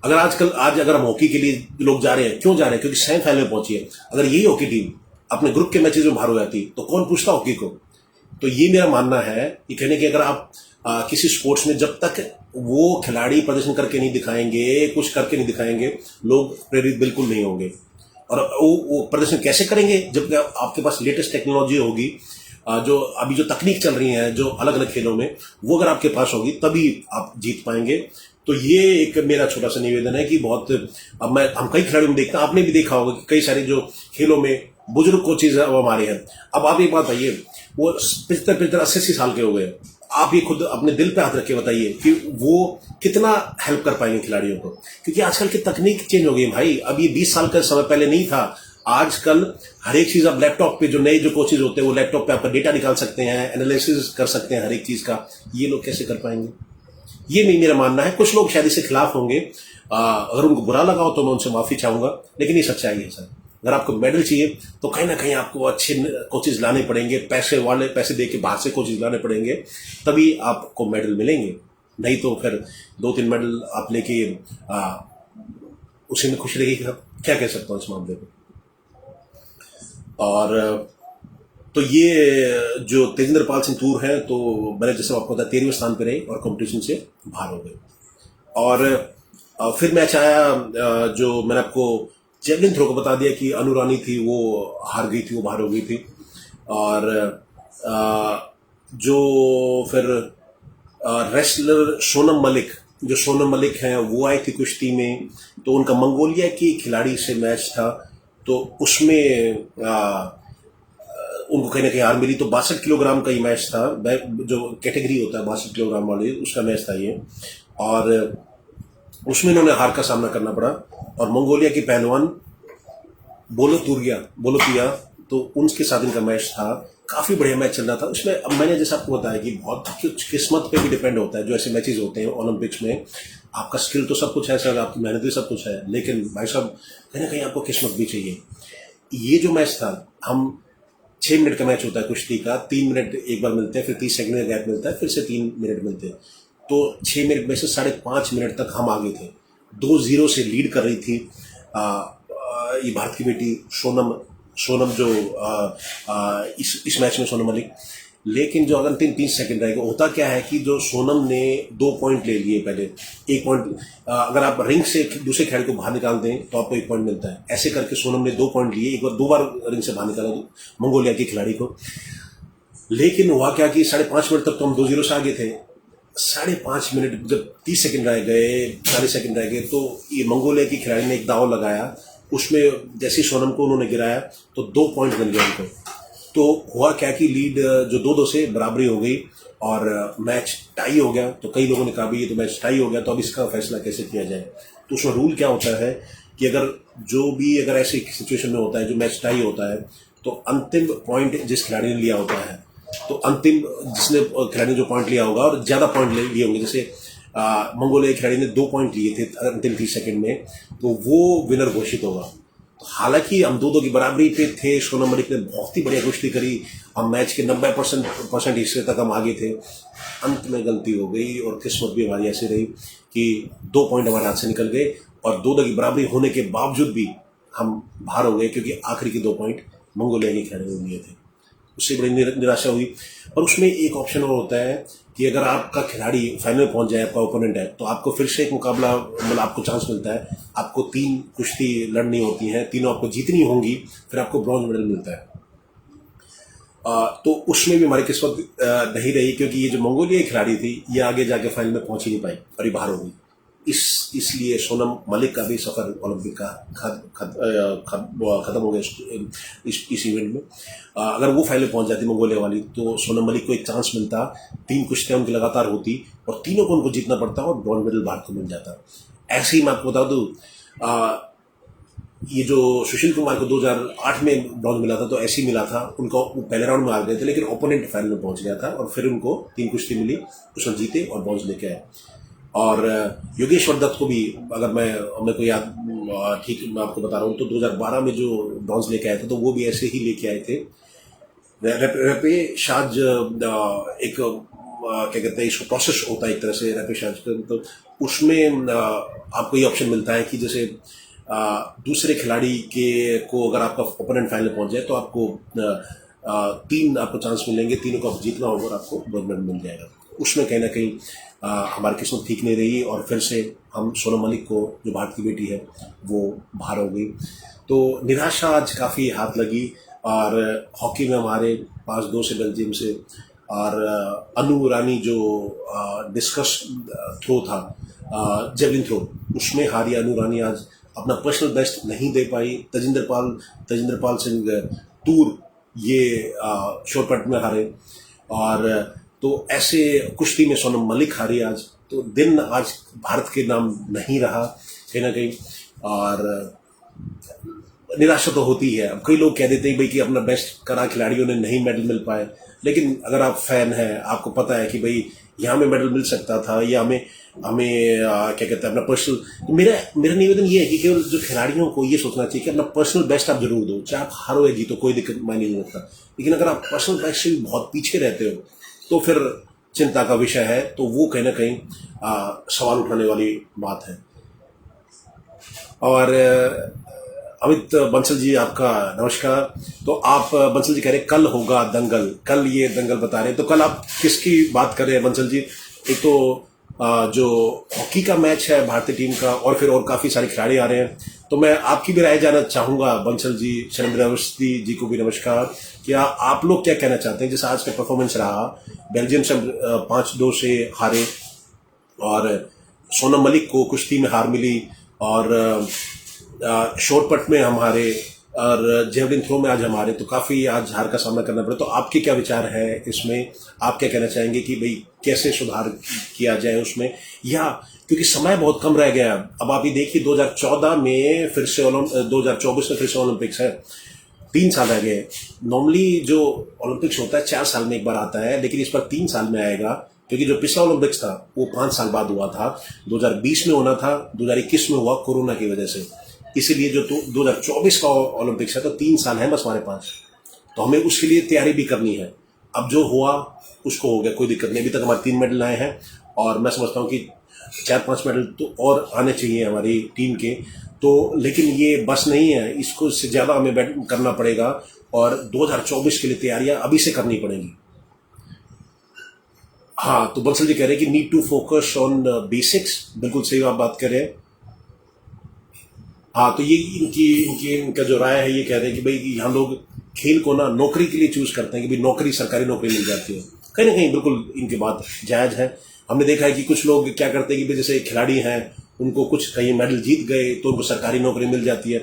अगर हम हॉकी के लिए लोग जा रहे हैं, क्यों जा रहे हैं? क्योंकि सेमीफाइनल में पहुंची है। अगर यही हॉकी टीम अपने ग्रुप के मैचेज में बाहर हो जाती तो कौन पूछता हॉकी को? तो ये मेरा मानना है कि कहने कि अगर आप किसी स्पोर्ट्स में जब तक वो खिलाड़ी प्रदर्शन करके नहीं दिखाएंगे, कुछ करके नहीं दिखाएंगे, लोग प्रेरित बिल्कुल नहीं होंगे। और वो प्रदर्शन कैसे करेंगे? जब आपके पास लेटेस्ट टेक्नोलॉजी होगी, जो अभी जो तकनीक चल रही है जो अलग अलग खेलों में, वो अगर आपके पास होगी तभी आप जीत पाएंगे। तो ये एक मेरा छोटा सा निवेदन है कि अब हम कई खिलाड़ियों में देखते हैं, आपने भी देखा होगा कि कई सारे जो खेलों में बुजुर्ग कोचेज वो हमारे हैं। अब आप एक बात बताइए, वो 75-75, 80 साल के हो गए, आप ये खुद अपने दिल पे हाथ रख के बताइए कि वो कितना हेल्प कर पाएंगे खिलाड़ियों को, क्योंकि आजकल की तकनीक चेंज हो गई भाई। अब ये 20 साल का समय पहले नहीं था। आजकल हर एक चीज आप लैपटॉप पे, जो नए जो कोचेज होते हैं वो लैपटॉप पे आपका डेटा निकाल सकते हैं, एनालिसिस कर सकते हैं हर एक चीज का। ये लोग कैसे कर पाएंगे? ये नहीं मेरा मानना है। कुछ लोग शायद इसके खिलाफ होंगे, अगर उनको बुरा लगा हो तो मैं उनसे माफी चाहूंगा, लेकिन ये सच्चाई है सर। अगर आपको मेडल चाहिए तो कहीं ना कहीं आपको अच्छे कोचेज लाने पड़ेंगे, पैसे दे के बाहर से कोचेज लाने पड़ेंगे, तभी आपको मेडल मिलेंगे। नहीं तो फिर 2-3 मेडल आप लेके उसी में खुश रहिएगा। क्या कह सकता हूँ इस मामले में। और तो ये जो तेजिंदर पाल सिंह तूर हैं, तो मैंने जैसे आपको बताया 13वें स्थान पे रहे और कंपटीशन से बाहर हो गए। और फिर मैच आया, जो मैंने आपको जेवलिन थ्रो को बता दिया कि अनु रानी थी, वो हार गई थी, वो बाहर हो गई थी। और जो फिर रेसलर सोनम मलिक, जो सोनम मलिक हैं, वो आई थी कुश्ती में। तो उनका मंगोलिया की खिलाड़ी से मैच था, तो उसमें उनको कहीं ना कहीं हार मिली। तो 62 किलोग्राम का ही मैच था, जो कैटेगरी होता है 62 किलोग्राम वाली, उसका मैच था ये। और उसमें इन्होंने हार का सामना करना पड़ा। और मंगोलिया की पहलवान बोलोतिया, तो उनके साथ इनका मैच था। काफी बढ़िया मैच चल रहा था उसमें। अब मैंने जैसा आपको बताया कि बहुत कुछ किस्मत पे भी डिपेंड होता है। जो ऐसे मैचेस होते हैं ओलंपिक्स में, आपका स्किल तो सब कुछ है सर, आपकी मेहनत भी सब कुछ है, लेकिन भाई साहब कहीं ना कहीं आपको किस्मत भी चाहिए। ये जो मैच था, हम 6 मिनट का मैच होता है कुश्ती का, 3 मिनट एक बार मिलते हैं, फिर 30 सेकंड का गैप मिलता है, फिर से 3 मिनट मिलते हैं। तो 6 मिनट में से 5.5 मिनट तक हम आगे थे। 2-0 से लीड कर रही थी ये भारत की बेटी सोनम जो इस मैच में सोनम मलिक। लेकिन जो अंतिम 30 सेकंड रहेगा, होता क्या है कि जो सोनम ने 2 पॉइंट ले लिए पहले। 1 पॉइंट, अगर आप रिंग से दूसरे खिलाड़ी को बाहर निकाल दें तो आपको 1 पॉइंट मिलता है। ऐसे करके सोनम ने 2 पॉइंट लिए, एक बार 2 बार रिंग से बाहर निकाला मंगोलिया के खिलाड़ी को। लेकिन हुआ क्या कि 5.5 मिनट तक तो हम 2-0 से आगे थे। 5.5 मिनट जब 30 सेकंड रह गए, 40 सेकंड रह गए, तो ये मंगोलिया की खिलाड़ी ने एक दाव लगाया। उसमें जैसे सोनम को उन्होंने गिराया तो 2 पॉइंट मिल गए उनको। तो हुआ क्या कि लीड जो 2-2 से बराबरी हो गई और मैच टाई हो गया। तो कई लोगों ने कहा भी ये तो मैच टाई हो गया, तो अब इसका फैसला कैसे किया जाए। तो उसमें रूल क्या होता है कि अगर ऐसी सिचुएशन में होता है, जो मैच टाई होता है, तो अंतिम पॉइंट जिस खिलाड़ी ने लिया होता है, तो अंतिम जिसने खिलाड़ी ने जो पॉइंट लिया होगा और ज्यादा पॉइंट लिए होंगे, जैसे मंगोलिया खिलाड़ी ने 2 पॉइंट लिए थे अंतिम 30 सेकंड में, तो वो विनर घोषित होगा। तो हालांकि हम 2-2 की बराबरी पे थे। सोनम मलिक ने बहुत ही बढ़िया कुश्ती करी, हम मैच के 90% हिस्से तक हम आगे थे। अंत में गलती हो गई और किस्मत भी हमारी ऐसी रही कि 2 पॉइंट हमारे हाथ से निकल गए और 2-2 की बराबरी होने के बावजूद भी हम बाहर हो गए, क्योंकि आखिरी के 2 पॉइंट मंगोलिया के खिलाड़ी ने लिए थे। उससे बड़ी निराशा हुई। और उसमें एक ऑप्शन और होता है कि अगर आपका खिलाड़ी फाइनल में पहुंच जाए, आपका ओपोनेंट है, तो आपको फिर से एक मुकाबला, मतलब आपको चांस मिलता है। आपको 3 कुश्ती लड़नी होती हैं, तीनों आपको जीतनी होंगी, फिर आपको ब्रॉन्ज मेडल मिलता है। तो उसमें भी हमारी किस्मत नहीं रही, क्योंकि ये जो मंगोलिया की खिलाड़ी थी, ये आगे जाके फाइनल में पहुंच ही नहीं पाई और ये बाहर हो गई। इसलिए सोनम मलिक का भी सफर ओलंपिक का खत्म हो गया इस इवेंट में। अगर वो फाइनल पहुंच जाती मंगोलिया वाली, तो सोनम मलिक को एक चांस मिलता, 3 कुश्तियां उनकी लगातार होती और तीनों को उनको जीतना पड़ता और ब्रॉन्ज मेडल भारत को मिल जाता। ऐसे ही मैं आपको बता दूं, ये जो सुशील कुमार को 2008 में ब्रॉन्ज मिला था, तो ऐसे ही मिला था उनको। वो पहले राउंड में आ गए थे, लेकिन ओपोनेंट फाइनल में पहुंच गया था और फिर उनको 3 कुश्ती मिली, उसमें जीते और ब्रॉन्ज लेके आए। और योगेश्वर दत्त को भी, अगर मेरे को याद ठीक मैं आपको बता रहा हूँ, तो 2012 में जो ब्रॉन्ज लेके आए थे, तो वो भी ऐसे ही लेके आए थे। रैपेशाज एक क्या कहते हैं, इसको प्रोसेस होता है एक तरह से रैपेशाज का। तो उसमें आपको ये ऑप्शन मिलता है कि जैसे दूसरे खिलाड़ी को अगर आपका ओपोनेंट फाइनल पहुंच जाए, तो आपको 3 आपको चांस मिलेंगे, तीनों को जीतना होगा और आपको ब्रॉन्ज मेडल मिल जाएगा। उसमें कहीं ना कहीं हमारी किस्मत ठीक नहीं रही और फिर से हम सोनम मलिक को, जो भारत की बेटी है, वो बाहर हो गई। तो निराशा आज काफ़ी हाथ लगी। और हॉकी में हमारे 5-2 से बेल्जियम से, और अनु रानी जो डिस्कस थ्रो था, जेवलिन थ्रो, उसमें हारी अनु रानी। आज अपना पर्सनल बेस्ट नहीं दे पाई। तजिंदर पाल सिंह तूर ये शॉर्टकट में हारे। और तो ऐसे कुश्ती में सोनम मलिक हारी आज। तो दिन आज भारत के नाम नहीं रहा कहीं ना कहीं। और निराशा तो होती है। अब कई लोग कह देते हैं भाई कि अपना बेस्ट करा, खिलाड़ियों ने नहीं मेडल मिल पाए। लेकिन अगर आप फैन हैं, आपको पता है कि भाई यहाँ में मेडल मिल सकता था, या हमें हमें क्या कहते हैं अपना पर्सनल, तो मेरा मेरा निवेदन ये है कि केवल जो खिलाड़ियों को ये सोचना चाहिए कि अपना पर्सनल बेस्ट आप जरूर दो, चाहे आप हारो या जीतो कोई दिक्कत मायने नहीं रखता। लेकिन अगर आप पर्सनल बेस्ट से भी बहुत पीछे रहते हो तो फिर चिंता का विषय है। तो वो कहीं ना कहीं सवाल उठाने वाली बात है। और अमित बंसल जी, आपका नमस्कार। तो आप बंसल जी कह रहे कल होगा दंगल, कल ये दंगल बता रहे हैं, तो कल आप किसकी बात कर रहे हैं बंसल जी? एक तो जो हॉकी का मैच है भारतीय टीम का, और फिर और काफी सारे खिलाड़ी आ रहे हैं। तो मैं आपकी भी राय जानना चाहूंगा बंसल जी। शैलेंद्र अवस्थी जी को भी नमस्कार। क्या आप लोग क्या कहना चाहते हैं? जैसे आज का परफॉर्मेंस रहा, बेल्जियम से 5-2 से हारे, और सोनम मलिक को कुश्ती में हार मिली, और शॉटपट में हम हारे, और जेवलिन थ्रो में आज हमारे, तो काफी आज हार का सामना करना पड़ा। तो आपके क्या विचार है इसमें? आप क्या कहना चाहेंगे कि भाई कैसे सुधार किया जाए उसमें, या क्योंकि समय बहुत कम रह गया। अब आप ये देखिए 2014 में फिर से 2024 में फिर से ओलंपिक्स है, 3 साल रह गए। नॉर्मली जो ओलंपिक्स होता है 4 साल में एक बार आता है, लेकिन इस बार 3 साल में आएगा, क्योंकि जो पिछला ओलंपिक्स था वो 5 साल बाद हुआ था। 2020 में होना था, 2021 में हुआ कोरोना की वजह से। इसीलिए जो 2024 का ओलंपिक्स है तो 3 साल है बस हमारे पास, तो हमें उसके लिए तैयारी भी करनी है। अब जो हुआ उसको हो गया, कोई दिक्कत नहीं। अभी तक हमारे 3 मेडल आए हैं, और मैं समझता हूँ कि 4-5 मेडल तो और आने चाहिए हमारी टीम के। तो लेकिन ये बस नहीं है, इसको इससे ज्यादा हमें करना पड़ेगा, और 2024 के लिए तैयारियां अभी से करनी पड़ेंगी। हाँ, तो बंसल जी कह रहे हैं कि need to focus on basics, बिल्कुल सही आप बात कर रहे हैं। हाँ, तो ये इनका जो राय है, ये कह रहे हैं कि भाई यहाँ लोग खेल को ना नौकरी के लिए चूज करते हैं कि भाई नौकरी, सरकारी नौकरी मिल जाती है। कहीं ना कहीं बिल्कुल इनकी बात जायज है। हमने देखा है कि कुछ लोग क्या करते हैं कि भाई जैसे खिलाड़ी हैं, उनको कुछ कहीं मेडल जीत गए तो उनको सरकारी नौकरी मिल जाती है,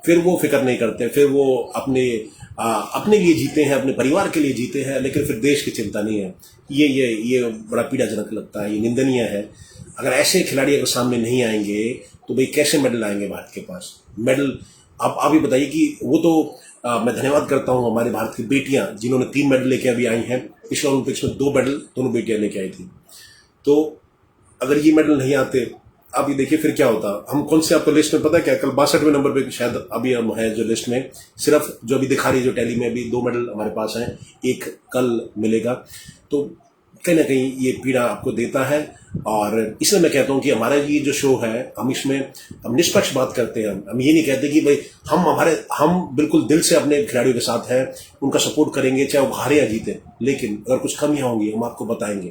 फिर वो फिक्र नहीं करते, फिर वो अपने लिए जीते हैं, अपने परिवार के लिए जीते हैं, लेकिन फिर देश की चिंता नहीं है। ये बड़ा पीड़ाजनक लगता है, ये निंदनीय है। अगर ऐसे खिलाड़ी अगर सामने नहीं आएंगे तो भाई कैसे मेडल आएंगे भारत के पास? मेडल आप ही बताइए कि वो तो मैं धन्यवाद करता हूं हमारे भारत की बेटियां जिन्होंने 3 मेडल लेके अभी आई हैं। पिछले ओलंपिक्स में 2 मेडल दोनों बेटियां लेके आई थी। तो अगर ये मेडल नहीं आते, आप ये देखिए फिर क्या होता। हम कौन से, आपको लिस्ट में पता है क्या? कल 62वें नंबर पे शायद अभी हम है जो लिस्ट में, सिर्फ जो अभी दिखा रही है जो टैली में, अभी 2 मेडल हमारे पास हैं, एक कल मिलेगा। तो कहीं ना कहीं ये पीड़ा आपको देता है। और इसलिए मैं कहता हूं कि हमारा ये जो शो है, हम इसमें हम निष्पक्ष बात करते हैं। हम ये नहीं कहते कि भाई हम बिल्कुल दिल से अपने खिलाड़ियों के साथ हैं, उनका सपोर्ट करेंगे चाहे वो हारे या जीते। लेकिन अगर कुछ कमियां होंगी हम आपको बताएंगे,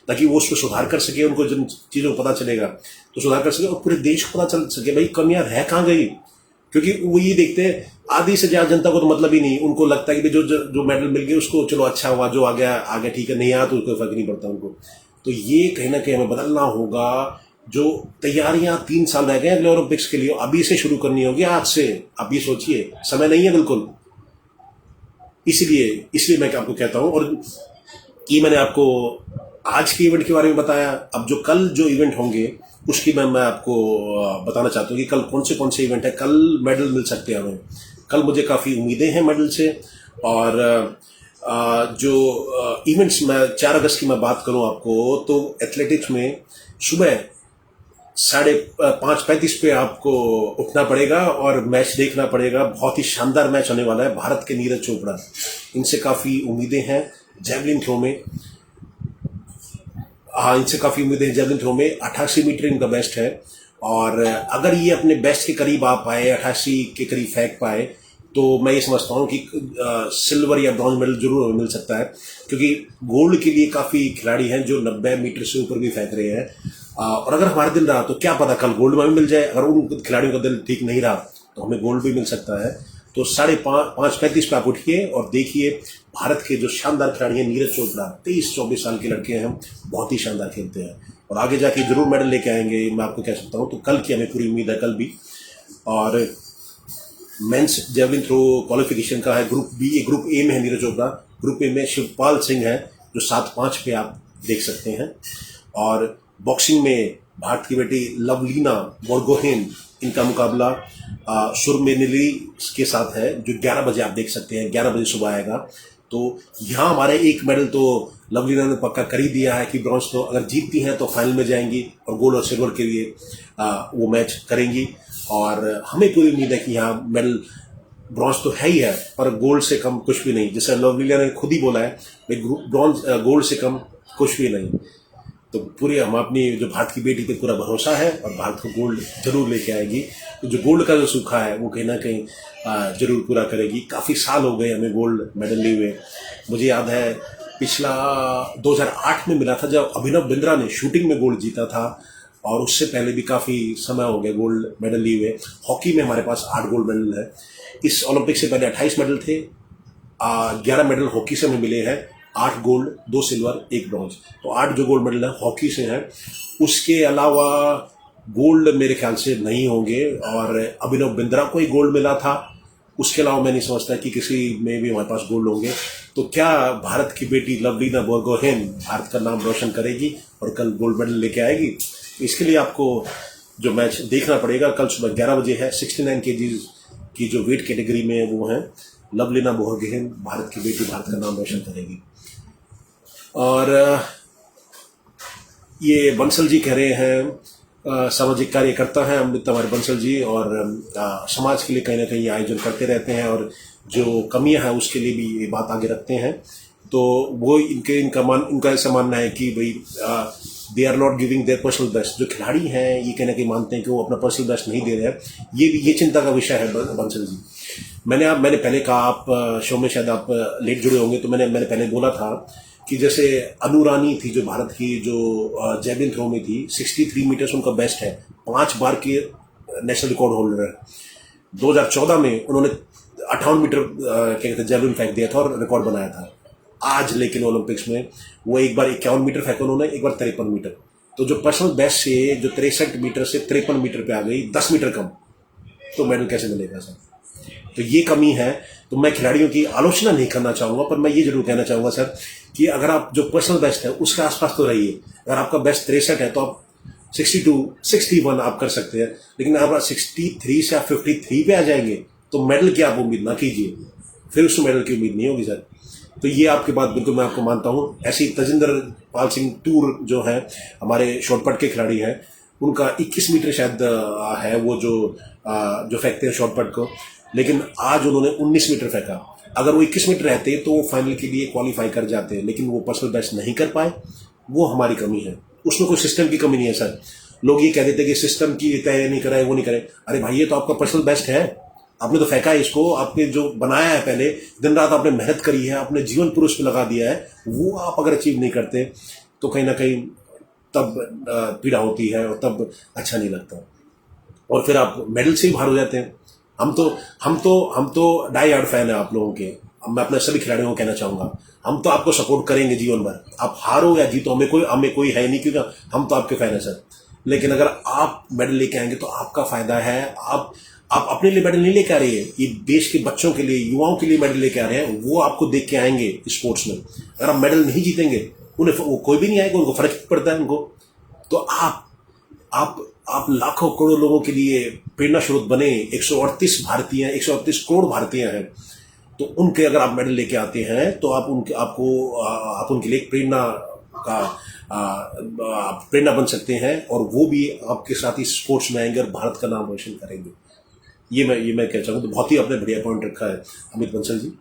ताकि वो उसको सुधार कर सके। उनको जिन चीजों को पता चलेगा तो सुधार कर सके, और पूरे देश को पता चल सके भाई कमियां रह कहाँ गई। क्योंकि वो ये देखते हैं, आधी से ज्यादा जनता को तो मतलब ही नहीं, उनको लगता है कि जो मेडल मिल गए उसको चलो अच्छा हुआ, जो आ गया ठीक है, नहीं आया तो कोई फर्क नहीं पड़ता उनको। तो ये कहीं ना कहीं हमें बदलना होगा। जो तैयारियां 3 साल रह गए अगले ओलंपिक्स के लिए, अभी से शुरू करनी होगी, आज से। आप ये सोचिए, समय नहीं है बिल्कुल। इसलिए मैं आपको कहता हूं, और ये मैंने आपको आज के इवेंट के बारे में बताया। अब जो कल जो इवेंट होंगे उसकी मैं आपको बताना चाहता हूँ कि कल कौन से इवेंट है। कल मेडल मिल सकते हैं हमें, कल मुझे काफ़ी उम्मीदें हैं मेडल से। और जो इवेंट्स, मैं 4 अगस्त की मैं बात करूं आपको, तो एथलेटिक्स में सुबह 5:35 पे आपको उठना पड़ेगा और मैच देखना पड़ेगा। बहुत ही शानदार मैच होने वाला है। भारत के नीरज चोपड़ा, इनसे काफ़ी उम्मीदें हैं। जेवलिन थ्रो में, हाँ, इनसे काफ़ी उम्मीदें हैं। जेवलिन थ्रो में 88 मीटर इनका बेस्ट है, और अगर ये अपने बेस्ट के करीब आ पाए, 88 के करीब फेंक पाए, तो मैं ये समझता हूँ कि सिल्वर या ब्रॉन्ज मेडल जरूर मिल सकता है। क्योंकि गोल्ड के लिए काफ़ी खिलाड़ी हैं जो 90 मीटर से ऊपर भी फेंक रहे हैं। और अगर हमारा दिल रहा तो क्या पता कल गोल्ड में भी मिल जाए। अगर उन खिलाड़ियों का दिल ठीक नहीं रहा तो हमें गोल्ड भी मिल सकता है। तो 5:35 पे आप उठिए और देखिए भारत के जो शानदार खिलाड़ी हैं। नीरज चोपड़ा 23-24 साल के लड़के हैं, बहुत ही शानदार खेलते हैं, और आगे जाके जरूर मेडल लेके आएंगे, मैं आपको कह सकता हूँ। तो कल की हमें पूरी उम्मीद है, कल भी। और मेंस जेवलिन थ्रो क्वालिफिकेशन का है ग्रुप बी, ग्रुप ए में है नीरज चोपड़ा। ग्रुप ए में शिवपाल सिंह है जो 7:05 पे आप देख सकते हैं। और बॉक्सिंग में भारत की बेटी लवलीना बोरगोहेन इनका मुकाबला सुरमेनिली के साथ है, जो 11 बजे आप देख सकते हैं, 11 बजे सुबह आएगा। तो यहाँ हमारे एक मेडल तो लवलीना ने पक्का कर ही दिया है कि ब्रॉन्ज तो अगर जीतती हैं तो फाइनल में जाएंगी और गोल्ड और सिल्वर के लिए वो मैच करेंगी। और हमें पूरी उम्मीद है कि यहाँ मेडल ब्रॉन्ज तो है ही है, पर गोल्ड से कम कुछ भी नहीं। जैसे लवलीना ने खुद ही बोला है, ब्रॉन्ज गोल्ड से कम कुछ भी नहीं। तो पूरी हम अपनी जो भारत की बेटी पे पूरा भरोसा है और भारत को गोल्ड जरूर लेके आएगी। तो जो गोल्ड का जो सूखा है वो कहीं ना कहीं जरूर पूरा करेगी। काफ़ी साल हो गए हमें गोल्ड मेडल लिए हुए। मुझे याद है पिछला 2008 में मिला था, जब अभिनव बिंद्रा ने शूटिंग में गोल्ड जीता था, और उससे पहले भी काफ़ी समय हो गया गोल्ड मेडल लिए हुए। हॉकी में हमारे पास 8 गोल्ड मेडल है। इस ओलंपिक से पहले 28 मेडल थे, 11 मेडल हॉकी से हमें मिले हैं, 8 गोल्ड, 2 सिल्वर, 1 ब्रॉन्ज। तो 8 जो गोल्ड मेडल है हॉकी से हैं। उसके अलावा गोल्ड मेरे ख्याल से नहीं होंगे। और अभिनव बिंद्रा को ही गोल्ड मिला था, उसके अलावा मैं नहीं समझता कि किसी में भी हमारे पास गोल्ड होंगे। तो क्या भारत की बेटी लवलीना बोरगोहेन भारत का नाम रोशन करेगी और कल गोल्ड मेडल लेके आएगी? इसके लिए आपको जो मैच देखना पड़ेगा, कल सुबह 11 बजे है। 69 kg की जो वेट कैटेगरी में वो है लवलीना बोरगोहेन, भारत की बेटी भारत का नाम रोशन करेगी। और ये बंसल जी कह रहे हैं, सामाजिक कार्यकर्ता हैं अमृत हमारे बंसल जी, और समाज के लिए कहीं ना कहीं आयोजन करते रहते हैं और जो कमियां हैं उसके लिए भी ये बात आगे रखते हैं। तो वो इनका ऐसा मानना है कि भाई they are not giving their personal best. जो खिलाड़ी हैं ये कहीं ना कहीं मानते हैं कि वो अपना पर्सनल बेस्ट नहीं दे रहे हैं। ये चिंता का विषय है बंसल जी। मैंने पहले कहा, आप शो में शायद आप लेट जुड़े होंगे, तो मैंने पहले बोला था कि जैसे अनु रानी थी जो भारत की जो जैवलिन थ्रो में थी, 63 मीटर्स उनका बेस्ट है, 5 बार के नेशनल रिकॉर्ड होल्डर है। 2014 में उन्होंने 58 मीटर क्या कहते हैं जैवलिन फेंक दिया था और रिकॉर्ड बनाया था। आज लेकिन ओलंपिक्स में वो एक बार 51 मीटर फेंका उन्होंने, एक बार 53 मीटर। तो जो पर्सनल बेस्ट से जो 63 मीटर से 53 मीटर पे आ गई, 10 मीटर कम, तो मेडल कैसे मिलेगा सर? तो ये कमी है। तो मैं खिलाड़ियों की आलोचना नहीं करना चाहूंगा, पर मैं ये जरूर कहना चाहूंगा सर कि अगर आप जो पर्सनल बेस्ट है उसके आसपास तो रहिए। अगर आपका बेस्ट 63 है तो आप 62, 61 आप कर सकते हैं, लेकिन अगर आप 63 से आप 53 पे आ जाएंगे तो मेडल की आप उम्मीद ना कीजिए, फिर उस मेडल की उम्मीद नहीं होगी सर। तो ये आपकी बात बिल्कुल मैं आपको मानता हूँ। ऐसे ही तजिंदर पाल सिंह टूर जो है हमारे शॉर्टपट के खिलाड़ी हैं, उनका 21 मीटर शायद है वो जो फेंकते हैं शॉर्टपट को, लेकिन आज उन्होंने 19 मीटर फेंका। अगर वो 21 मीटर रहते तो वो फाइनल के लिए क्वालिफाई कर जाते, लेकिन वो पर्सनल बेस्ट नहीं कर पाए। वो हमारी कमी है, उसमें कोई सिस्टम की कमी नहीं है सर। लोग ये कह देते कि सिस्टम की तय नहीं कराए, वो नहीं करे। अरे भाई ये तो आपका पर्सनल बेस्ट है, आपने तो फेंका है इसको, आपने जो बनाया है पहले दिन रात आपने मेहनत करी है, आपने जीवन पूरा उस पर लगा दिया है, वो आप अगर अचीव नहीं करते तो कहीं ना कहीं तब पीड़ा होती है और तब अच्छा नहीं लगता, और फिर आप मेडल से ही बाहर हो जाते हैं। हम तो डाई हार्ड फैन है आप लोगों के। मैं अपने सभी खिलाड़ियों को कहना चाहूंगा, हम तो आपको सपोर्ट करेंगे जीवन भर, आप हारो या जीतो हमें कोई है नहीं, क्योंकि हम तो आपके फैन है सर। लेकिन अगर आप मेडल लेके आएंगे तो आपका फायदा है। आप अपने लिए मेडल नहीं लेके आ रहे हैं, ये देश के बच्चों के लिए, युवाओं के लिए मेडल लेके आ रहे हैं, वो आपको देख के आएंगे स्पोर्ट्स में। अगर आप मेडल नहीं जीतेंगे उन्हें कोई भी नहीं आएगा, उनको फर्क पड़ता है उनको। तो आप लाखों करोड़ों लोगों के लिए प्रेरणा स्रोत बने। 138 करोड़ भारतीय हैं, तो उनके अगर आप मेडल लेके आते हैं तो आप उनके लिए प्रेरणा बन सकते हैं, और वो भी आपके साथ ही स्पोर्ट्स में आएंगे और भारत का नाम रोशन करेंगे। ये मैं कहना चाहूँगा। तो बहुत ही आपने बढ़िया पॉइंट रखा है अमित बंसल जी।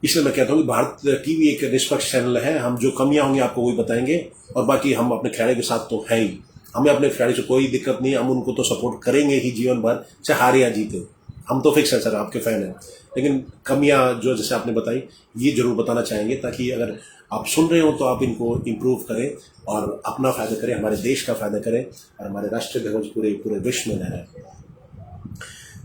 इसलिए मैं कहता हूँ कि भारत की भी एक निष्पक्ष चैनल है, हम जो कमियां होंगी आपको वही बताएंगे, और बाकी हम अपने खिलाड़ी के साथ तो है ही। हमें अपने खिलाड़ी से कोई दिक्कत नहीं, हम उनको तो सपोर्ट करेंगे ही जीवन भर, चाहे हारे या जीते। हम तो फिक्स है सर, आपके फैन हैं, लेकिन कमियां जो जैसे आपने बताई ये जरूर बताना चाहेंगे, ताकि अगर आप सुन रहे हो तो आप इनको इम्प्रूव करें और अपना फायदा करें, हमारे देश का फायदा करें, और हमारे राष्ट्रीय ध्वज पूरे विश्व में लहराए।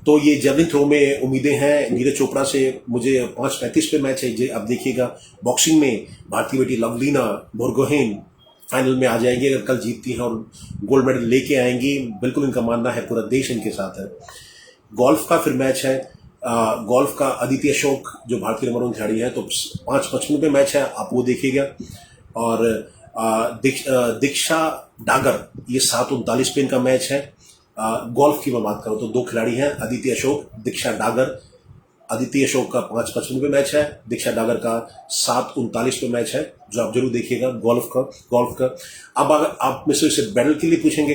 तो ये जैवलिन थ्रो में उम्मीदें हैं नीरज चोपड़ा से। मुझे 5:35 पे मैच है, अब देखिएगा। बॉक्सिंग में भारतीय बेटी लवलीना बोरगोहेन फाइनल में आ जाएंगी अगर कल जीतती हैं और गोल्ड मेडल लेके आएंगी, बिल्कुल इनका मानना है, पूरा देश इनके साथ है। गोल्फ का फिर मैच है, गोल्फ का अदिति अशोक जो भारतीय नंबर 1 खिलाड़ी है, तो 5:55 पे मैच है, आप वो देखिएगा। और दीक्षा डागर ये 7:39 पे इनका मैच है। गोल्फ की मैं बात करूं तो 2 खिलाड़ी हैं, अदिति अशोक, दीक्षा डागर। अदिति अशोक का 5:55 पे मैच है, दीक्षा डागर का 7:39 पे मैच है, जो आप जरूर देखिएगा गोल्फ का। अब अगर आप में से इसे मेडल के लिए पूछेंगे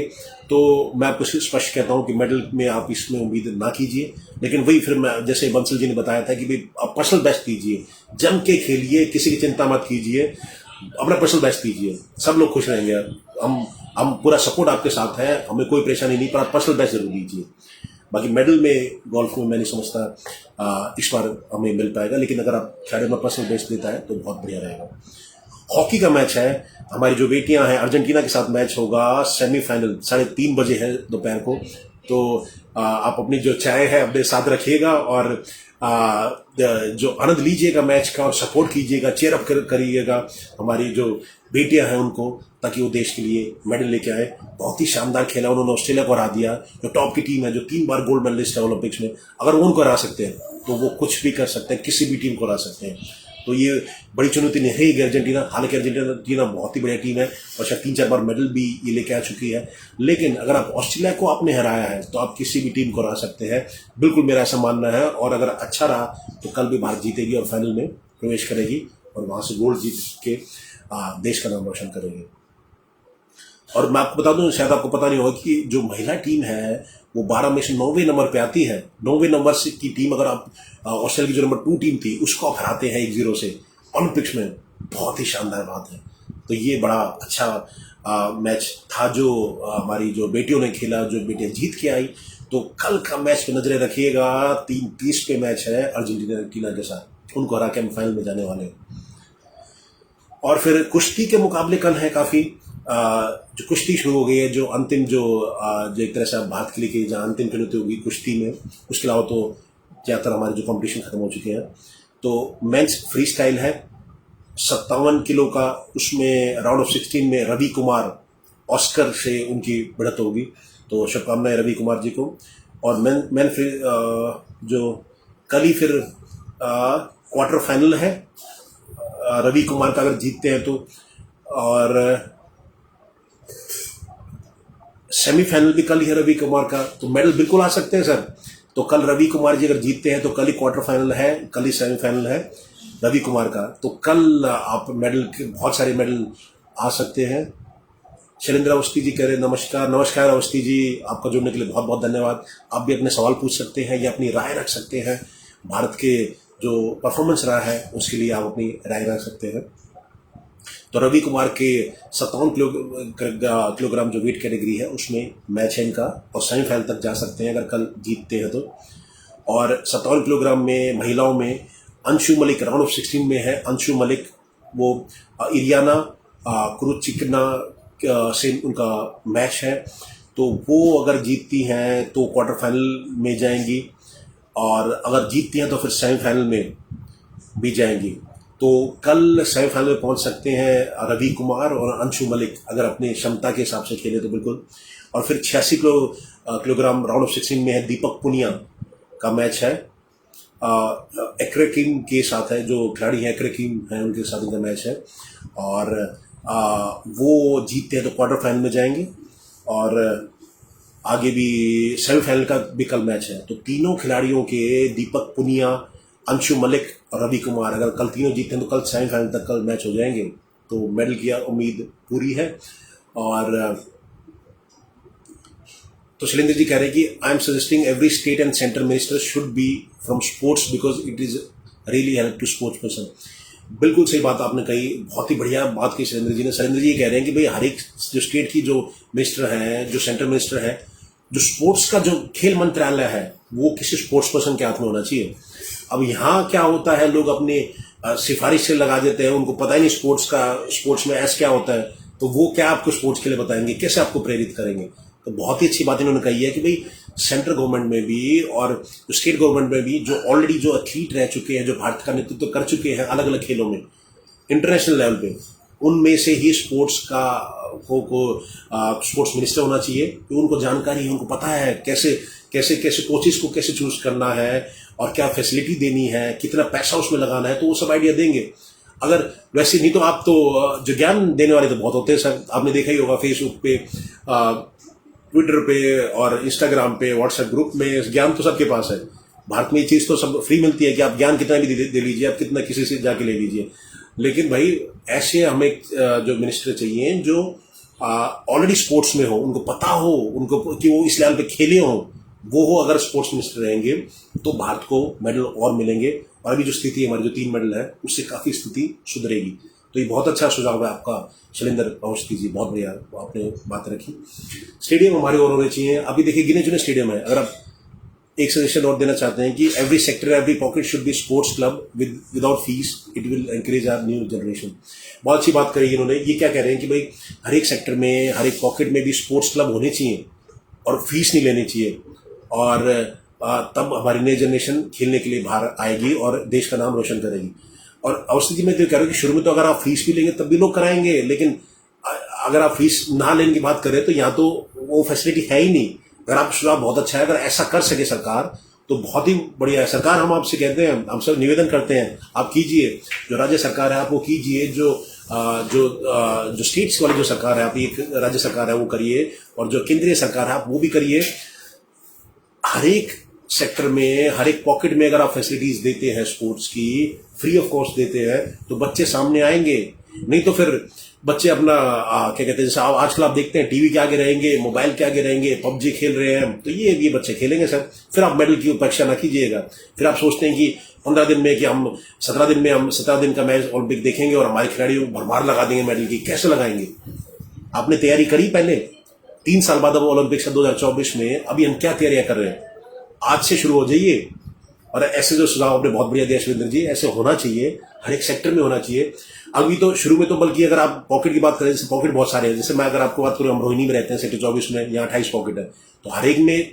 तो मैं आपको स्पष्ट कहता हूं कि मेडल में आप इसमें उम्मीद ना कीजिए, लेकिन वही फिर मैं जैसे बंसल जी ने बताया था कि भाई आप पर्सनल बेस्ट कीजिए, जम के खेलिए, किसी की चिंता मत कीजिए, अपना पर्सनल बेस्ट कीजिए, सब लोग खुश रहेंगे। हम पूरा सपोर्ट आपके साथ है, हमें कोई परेशानी नहीं, पर आप पर्सनल बेस्ट जरूर दीजिए। बाकी मेडल में गोल्फ में मैं नहीं समझता इस बार हमें मिल पाएगा, लेकिन अगर आप खिलाड़ी में पर्सनल बेस्ट देता है तो बहुत बढ़िया रहेगा। हॉकी का मैच है, हमारी जो बेटियां हैं अर्जेंटीना के साथ मैच होगा, सेमीफाइनल 3:30 बजे है दोपहर को। तो आप अपनी जो चाय है अपने साथ रखिएगा और जो आनंद लीजिएगा मैच का और सपोर्ट कीजिएगा, चेयर अप करिएगा हमारी जो बेटियां हैं उनको, ताकि वो देश के लिए मेडल लेके आए। बहुत ही शानदार खेला उन्होंने, ऑस्ट्रेलिया को हरा दिया, जो टॉप की टीम है, जो 3 बार गोल्ड मेडलिस्ट है ओलंपिक्स में। अगर वो उनको हरा सकते हैं तो वो कुछ भी कर सकते हैं, किसी भी टीम को हरा सकते हैं। तो ये बड़ी चुनौती नहीं रहेगी अर्जेंटीना। हालांकि अर्जेंटीना बहुत ही बढ़िया टीम है और शायद 3-4 बार मेडल भी ये लेके आ चुकी है, लेकिन अगर आप ऑस्ट्रेलिया को आपने हराया है तो आप किसी भी टीम को हरा सकते हैं, बिल्कुल मेरा ऐसा मानना है। और अगर अच्छा रहा तो कल भी भारत जीतेगी और फाइनल में प्रवेश करेगी और वहां से गोल्ड जीत के देश का नाम रोशन करेगी। और मैं आपको बता दूं, शायद आपको पता नहीं होगा कि जो महिला टीम है वो 12 में से 9वें नंबर पे आती है। 9वें नंबर से की टीम, अगर आप ऑस्ट्रेलिया की जो नंबर 2 टीम थी उसको आप हराते हैं 1-0 से ओलंपिक्स में, बहुत ही शानदार बात है। तो ये बड़ा अच्छा मैच था जो हमारी जो बेटियों ने खेला, जो बेटियां जीत के आई। तो कल का मैच पे नजरें रखिएगा, 3:30 पे मैच है अर्जेंटीना के साथ, उनको हरा के हम फाइनल में जाने वाले हैं। और फिर कुश्ती के मुकाबले कल है काफी, जो कुश्ती शुरू हो गई है, जो अंतिम जो एक तरह से भारत के लिए की जहाँ अंतिम चुनौती होगी कुश्ती में, उसके अलावा तो ज्यादातर हमारे जो कंपटीशन खत्म हो चुके हैं। तो मेंस फ्री स्टाइल है 57 किलो का, उसमें राउंड ऑफ 16 में रवि कुमार ऑस्कर से उनकी बढ़त होगी, तो शुभकामनाएं रवि कुमार जी को। और मैन फिर जो कल ही फिर क्वार्टर फाइनल है रवि कुमार का, अगर जीतते हैं तो, और सेमीफाइनल भी कल ही है रवि कुमार का, तो मेडल बिल्कुल आ सकते हैं सर। तो कल रवि कुमार जी अगर जीतते हैं तो कल ही क्वार्टर फाइनल है, कल ही सेमीफाइनल है रवि कुमार का, तो कल आप मेडल के बहुत सारे मेडल आ सकते हैं। शैलेंद्र अवस्थी जी कह रहे नमस्कार अवस्थी जी, आपका जुड़ने के लिए बहुत बहुत धन्यवाद। आप भी अपने सवाल पूछ सकते हैं या अपनी राय रख सकते हैं, भारत के जो परफॉर्मेंस रहा है उसके लिए आप अपनी राय रख सकते हैं। तो रवि कुमार के 57 किलोग्राम जो वेट कैटेगरी है उसमें मैच है इनका, और सेमीफाइनल तक जा सकते हैं अगर कल जीतते हैं तो। और 57 किलोग्राम में महिलाओं में अंशु मलिक राउंड ऑफ 16 में है। अंशु मलिक वो इरियाना कुरुचिकना से उनका मैच है, तो वो अगर जीतती हैं तो क्वार्टर फाइनल में जाएंगी, और अगर जीतती हैं तो फिर सेमीफाइनल में भी जाएंगी। तो कल सेमीफाइनल में पहुंच सकते हैं रवि कुमार और अंशु मलिक, अगर अपनी क्षमता के हिसाब से खेले तो बिल्कुल। और फिर 86 किलोग्राम राउंड ऑफ 16 में है दीपक पुनिया का मैच है, एक्रेकिम के साथ है, जो खिलाड़ी है एक्रेकिम है उनके साथ उनका मैच है, और वो जीतते हैं तो क्वार्टर फाइनल में जाएंगे, और आगे भी सेमीफाइनल का भी कल मैच है। तो तीनों खिलाड़ियों के, दीपक पुनिया, अंशु मलिक और रवि कुमार, अगर कल तीनों जीतते हैं तो कल सेमीफाइनल तक कल मैच हो जाएंगे, तो मेडल की उम्मीद पूरी है। और तो शैलेंद्र जी कह रहे हैं कि I am suggesting every state and centre minister should be from sports because it is really help to sports person. बिल्कुल सही बात आपने कही, बहुत ही बढ़िया बात की शैलेंद्र जी ने। शैलेंद्र जी कह रहे हैं कि भाई हर एक जो स्टेट की जो मिनिस्टर है, जो सेंटर मिनिस्टर है, जो स्पोर्ट्स का जो खेल मंत्रालय है वो किसी स्पोर्ट्स पर्सन के हाथ में होना चाहिए। अब यहाँ क्या होता है, लोग अपने सिफारिश से लगा देते हैं, उनको पता ही नहीं स्पोर्ट्स में ऐसा क्या होता है, तो वो क्या आपको स्पोर्ट्स के लिए बताएंगे, कैसे आपको प्रेरित करेंगे। तो बहुत ही अच्छी बात इन्होंने कही है कि भाई सेंट्रल गवर्नमेंट में भी और स्टेट गवर्नमेंट में भी जो ऑलरेडी जो एथलीट रह चुके हैं, जो भारत का नेतृत्व कर चुके हैं अलग अलग खेलों में इंटरनेशनल लेवल पे, उनमें से ही स्पोर्ट्स का स्पोर्ट्स मिनिस्टर होना चाहिए, कि उनको जानकारी है, उनको पता है कैसे कैसे कैसे कोचेस को कैसे चूज करना है और क्या फैसिलिटी देनी है, कितना पैसा उसमें लगाना है, तो वो सब आइडिया देंगे। अगर वैसे नहीं तो आप तो जो ज्ञान देने वाले तो बहुत होते हैं सर, आपने देखा ही होगा फेसबुक पे ट्विटर पे और इंस्टाग्राम पे, व्हाट्सएप ग्रुप में ज्ञान तो सबके पास है। भारत में ये चीज तो सब फ्री मिलती है कि आप ज्ञान कितना भी दे लीजिए, आप कितना किसी से जाके ले लीजिए। लेकिन भाई ऐसे हमें जो मिनिस्टर चाहिए जो ऑलरेडी स्पोर्ट्स में हो, उनको पता हो, उनको कि वो इस लेवल पे खेले हो, वो हो अगर स्पोर्ट्स मिनिस्टर रहेंगे तो भारत को मेडल और मिलेंगे। और अभी जो स्थिति है हमारी, जो 3 मेडल है, उससे काफी स्थिति सुधरेगी। तो ये बहुत अच्छा सुझाव है आपका शैलेंद्र अवस्थी जी, बहुत बढ़िया आपने बात रखी। स्टेडियम हमारे और होने चाहिए। अभी देखिए गिने चुने स्टेडियम है। अगर आप एक सजेशन और देना चाहते हैं कि every sector, every pocket should be sports club without fees, it will encourage our new generation. बहुत अच्छी बात करी इन्होंने। ये क्या कह रहे हैं कि भाई हर एक सेक्टर में, हर एक पॉकेट में भी स्पोर्ट्स क्लब होने चाहिए और फीस नहीं लेनी चाहिए, और तब हमारी नई जनरेशन खेलने के लिए बाहर आएगी और देश का नाम रोशन करेगी। और अवस्थी जी मैं तो कह रहा हूँ कि शुरू में तो अगर आप फीस भी लेंगे तब भी लोग कराएंगे, लेकिन अगर आप फीस ना लेने की बात करें तो यहाँ तो वो फैसिलिटी है ही नहीं। अगर आप सुझाव बहुत अच्छा है, अगर ऐसा कर सके सरकार तो बहुत ही बढ़िया है। सरकार हम आपसे कहते हैं, हम सब निवेदन करते हैं, आप कीजिए। जो राज्य सरकार है आप वो कीजिए, जो स्टेट्स वाली जो सरकार है आप, एक राज्य सरकार है वो करिए, और जो केंद्रीय सरकार है आप वो भी करिए। हर एक सेक्टर में, हर एक पॉकेट में अगर आप फैसिलिटीज देते हैं स्पोर्ट्स की, फ्री ऑफ कॉस्ट देते हैं, तो बच्चे सामने आएंगे। नहीं तो फिर बच्चे अपना क्या कहते हैं, जैसे आजकल आप देखते हैं टीवी के आगे रहेंगे, मोबाइल के आगे रहेंगे, पबजी खेल रहे हैं, तो ये बच्चे खेलेंगे सर। फिर आप मेडल की अपेक्षा ना कीजिएगा। फिर आप सोचते हैं कि 15 दिन में, कि हम 17 दिन में, हम 17 दिन का मैच ओलंपिक देखेंगे और हमारे खिलाड़ी भरमार लगा देंगे मेडल की। कैसे लगाएंगे? आपने तैयारी करी पहले? 3 साल बाद अब ओलंपिक्स 2024 में, अभी हम क्या तैयारियां कर रहे हैं? आज से शुरू हो जाइए। और ऐसे जो सुझाव आपने बहुत बढ़िया दिया शैलेंद्र जी, ऐसे होना चाहिए, हर एक सेक्टर में होना चाहिए। अभी तो शुरू में तो, बल्कि अगर आप पॉकेट की बात करें, जैसे पॉकेट बहुत सारे हैं। जैसे मैं अगर आपको बात करूं, हम रोहिणी में रहते हैं, सेक्टर 24 में, यहाँ 28 पॉकेट है। तो हर एक में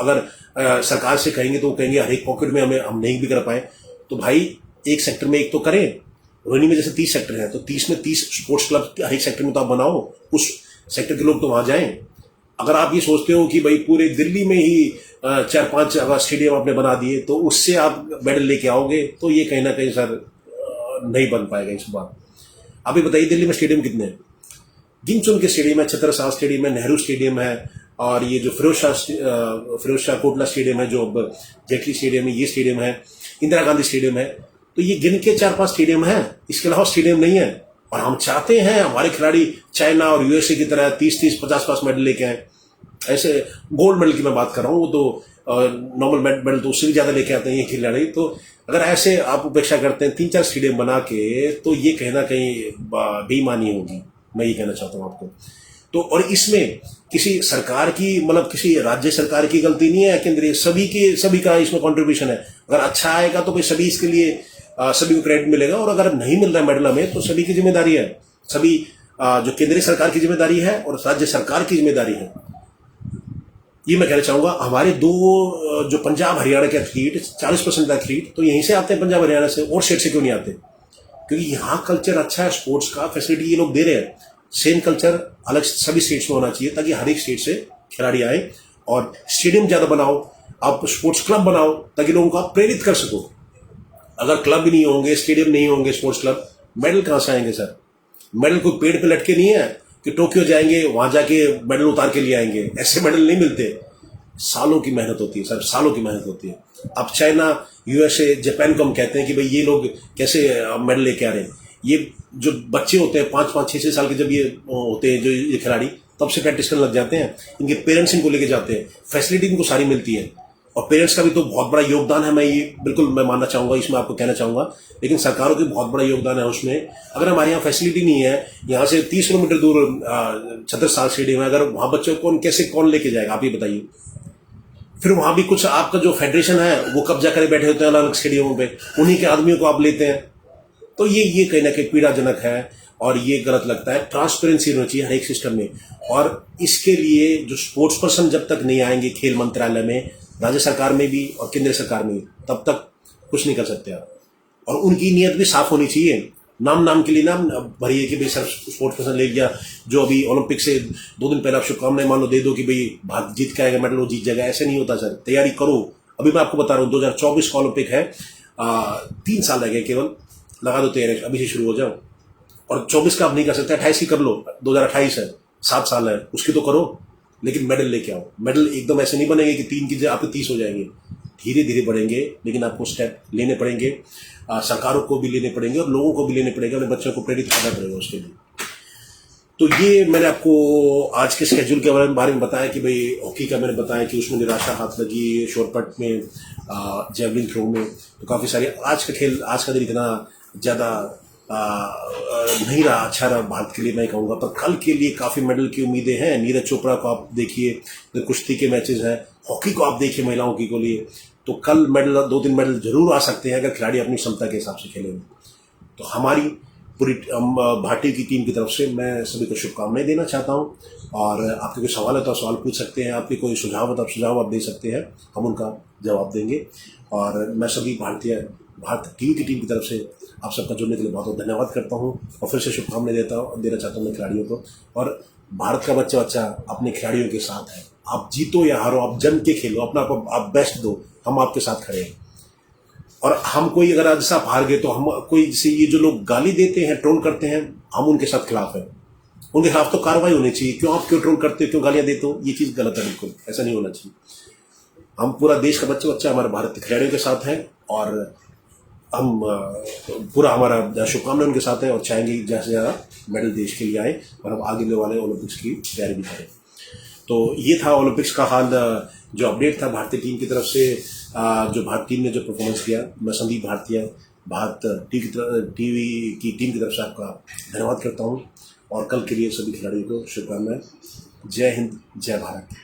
अगर सरकार से कहेंगे तो वो कहेंगे हर एक पॉकेट में हम नहीं भी कर पाए, तो भाई एक सेक्टर में एक तो करें। रोहिणी में जैसे 30 सेक्टर है, तो 30 में 30 स्पोर्ट्स क्लब हर एक सेक्टर में तो आप बनाओ, उस सेक्टर के लोग तो वहां जाएं। अगर आप ये सोचते हो कि भाई पूरे दिल्ली में ही 4-5 स्टेडियम आपने बना दिए तो उससे आप मेडल लेके आओगे, तो ये कहीं ना कहीं सर नहीं बन पाएगा इस बार। अभी बताइए दिल्ली में स्टेडियम कितने हैं? गिन चुन के स्टेडियम है। छत्रसाल स्टेडियम है, नेहरू स्टेडियम है, और ये जो फिरोज शाह कोटला स्टेडियम है, जो अब जेटली स्टेडियम है, ये स्टेडियम है, इंदिरा गांधी स्टेडियम है। तो ये गिन के 4-5 स्टेडियम है, इसके अलावा स्टेडियम नहीं है। और हम चाहते हैं हमारे खिलाड़ी चाइना और यूएसए की तरह 30-30, 50-50 मेडल लेके आए। ऐसे गोल्ड मेडल की मैं बात कर रहा हूँ, वो तो नॉर्मल मेडल तो उससे भी ज्यादा लेके आते हैं ये खिलाड़ी। तो अगर ऐसे आप उपेक्षा करते हैं 3-4 स्टेडियम बना के, तो ये कहीं ना कहीं बेईमानी होगी, मैं ये कहना चाहता हूँ आपको। तो और इसमें किसी सरकार की, मतलब किसी राज्य सरकार की गलती नहीं है, केंद्रीय सभी का इसमें कंट्रीब्यूशन है। अगर अच्छा आएगा तो भाई सभी इसके लिए सभी को क्रेडिट मिलेगा, और अगर नहीं मिल रहा है मेडल हमें तो सभी की जिम्मेदारी है। सभी जो केंद्रीय सरकार की जिम्मेदारी है और राज्य सरकार की जिम्मेदारी है। ये मैं कहना चाहूंगा। हमारे दो जो पंजाब हरियाणा के एथलीट, 40% एथलीट तो यहीं से आते हैं, पंजाब हरियाणा से, और स्टेट से क्यों नहीं आते? क्योंकि यहाँ कल्चर अच्छा है, स्पोर्ट्स का फैसिलिटी ये लोग दे रहे हैं। सेम कल्चर अलग सभी स्टेट्स में होना चाहिए, ताकि हर एक स्टेट से खिलाड़ी आए। और स्टेडियम ज्यादा बनाओ, आप स्पोर्ट्स क्लब बनाओ, ताकि लोगों को आप प्रेरित कर सको। अगर क्लब भी नहीं होंगे, स्टेडियम नहीं होंगे, स्पोर्ट्स क्लब, मेडल कहां से आएंगे सर? मेडल कोई पेड़ पे लटके नहीं है कि टोक्यो जाएंगे वहां जाके मेडल उतार के लिए आएंगे। ऐसे मेडल नहीं मिलते। सालों की मेहनत होती है सर, सालों की मेहनत होती है। अब चाइना, यूएसए, जापान को हम कहते हैं कि भाई ये लोग कैसे मेडल लेके आ रहे हैं। ये जो बच्चे होते हैं 5-5, 6-6 साल के, जब ये होते हैं जो ये खिलाड़ी, तब से प्रैक्टिस करने लग जाते हैं। इनके पेरेंट्स इनको लेके जाते हैं, फैसिलिटी इनको सारी मिलती है। और पेरेंट्स का भी तो बहुत बड़ा योगदान है, मैं मानना चाहूंगा, इसमें आपको कहना चाहूंगा। लेकिन सरकारों की बहुत बड़ा योगदान है उसमें। अगर हमारे यहाँ फैसिलिटी नहीं है, यहाँ से 30 किलोमीटर दूर छत्रसाल स्टेडियम है, अगर वहां बच्चों को कौन लेके जाएगा, आप ये बताइए। फिर वहां भी कुछ आपका जो फेडरेशन है वो कब्जा करे बैठे होते हैं अलग अलग स्टेडियमों पे, उन्हीं के आदमियों को आप लेते हैं। तो ये कहीं ना कहीं पीड़ाजनक है, और ये गलत लगता है। ट्रांसपेरेंसी होनी चाहिए हर एक सिस्टम में। और इसके लिए जो स्पोर्ट्स पर्सन जब तक नहीं आएंगे खेल मंत्रालय में, राज्य सरकार में भी और केंद्र सरकार में भी, तब तक कुछ नहीं कर सकते आप। और उनकी नीयत भी साफ होनी चाहिए। नाम के लिए नाम भरिए कि भाई सर स्पोर्ट्स पर्सन ले गया, जो अभी ओलंपिक से 2 दिन पहले आप शुभकामनाएं मान लो दे दो कि भाई भारत जीत के आएगा मेडल, वो जीत जाएगा। ऐसे नहीं होता सर। तैयारी करो। अभी मैं आपको बता रहा हूँ 2024 का ओलंपिक है, 3 साल लगे केवल, लगा दो तैयारी, अभी से शुरू हो जाओ। और 24 का आप नहीं कर सकते, 28 की कर लो, 2028 है, 7 साल है, उसकी तो करो। लेकिन मेडल लेके आओ। मेडल एकदम ऐसे नहीं बनेंगे कि 3 की जगह आपके 30 हो जाएंगे, धीरे धीरे बढ़ेंगे, लेकिन आपको स्टेप लेने पड़ेंगे, सरकारों को भी लेने पड़ेंगे और लोगों को भी लेने पड़ेंगे, अपने बच्चों को प्रेरित करना पड़ेगा उसके लिए। तो ये मैंने आपको आज के स्केड्यूल के बारे में बताया कि भाई हॉकी का मैंने बताया कि उसमें निराशा हाथ लगी, शॉर्टपट में, जेवलिन थ्रो में, तो काफ़ी सारी आज का खेल, आज का दिन इतना ज़्यादा नहीं रहा, अच्छा रहा भारत के लिए मैं कहूँगा। पर कल के लिए काफ़ी मेडल की उम्मीदें हैं। नीरज चोपड़ा को आप देखिए, तो कुश्ती के मैचेस हैं, हॉकी को आप देखिए, महिलाओं की को लिए, तो कल मेडल 2-3 मेडल जरूर आ सकते हैं अगर खिलाड़ी अपनी क्षमता के हिसाब से खेलेंगे। तो हमारी पूरी भारतीय की टीम की तरफ से मैं सभी को शुभकामनाएं देना चाहता हूं। और आपके कोई सवाल है तो आप सवाल पूछ सकते हैं, आपके कोई सुझाव है तो आप सुझाव आप दे सकते हैं, हम उनका जवाब देंगे। और मैं सभी भारत टीवी की टीम की तरफ से आप सबका जुड़ने के लिए बहुत बहुत धन्यवाद करता हूं और फिर से शुभकामनाएं देना चाहता हूं मैं खिलाड़ियों को। और भारत का बच्चा अपने खिलाड़ियों के साथ है। आप जीतो या हारो, आप जम के खेलो, अपना आप बेस्ट दो, हम आपके साथ खड़े हैं। और हम कोई अगर आज आप हार गए तो हम कोई, जैसे ये जो लोग गाली देते हैं, ट्रोल करते हैं, हम उनके साथ खिलाफ हैं। उनके खिलाफ तो कार्रवाई होनी चाहिए। क्यों ट्रोल करते हो, क्यों गालियां देते हो, ये चीज गलत है, बिल्कुल ऐसा नहीं होना चाहिए। हम पूरा देश का बच्चा हमारे भारत के खिलाड़ियों के साथ है और हम पूरा हमारा शुभकामनाएं उनके साथ है और चाहेंगे ज़्यादा से ज़्यादा मेडल देश के लिए आए और हम आगे वाले ओलंपिक्स की तैयारी भी करें। तो ये था ओलंपिक्स का हाल, जो अपडेट था भारतीय टीम की तरफ से, जो भारत टीम ने जो परफॉर्मेंस किया। मैं संदीप भारतीय भारत टीवी की टीम की तरफ से आपका धन्यवाद करता हूँ और कल के लिए सभी खिलाड़ियों को शुभकामनाएं। जय हिंद, जय भारत।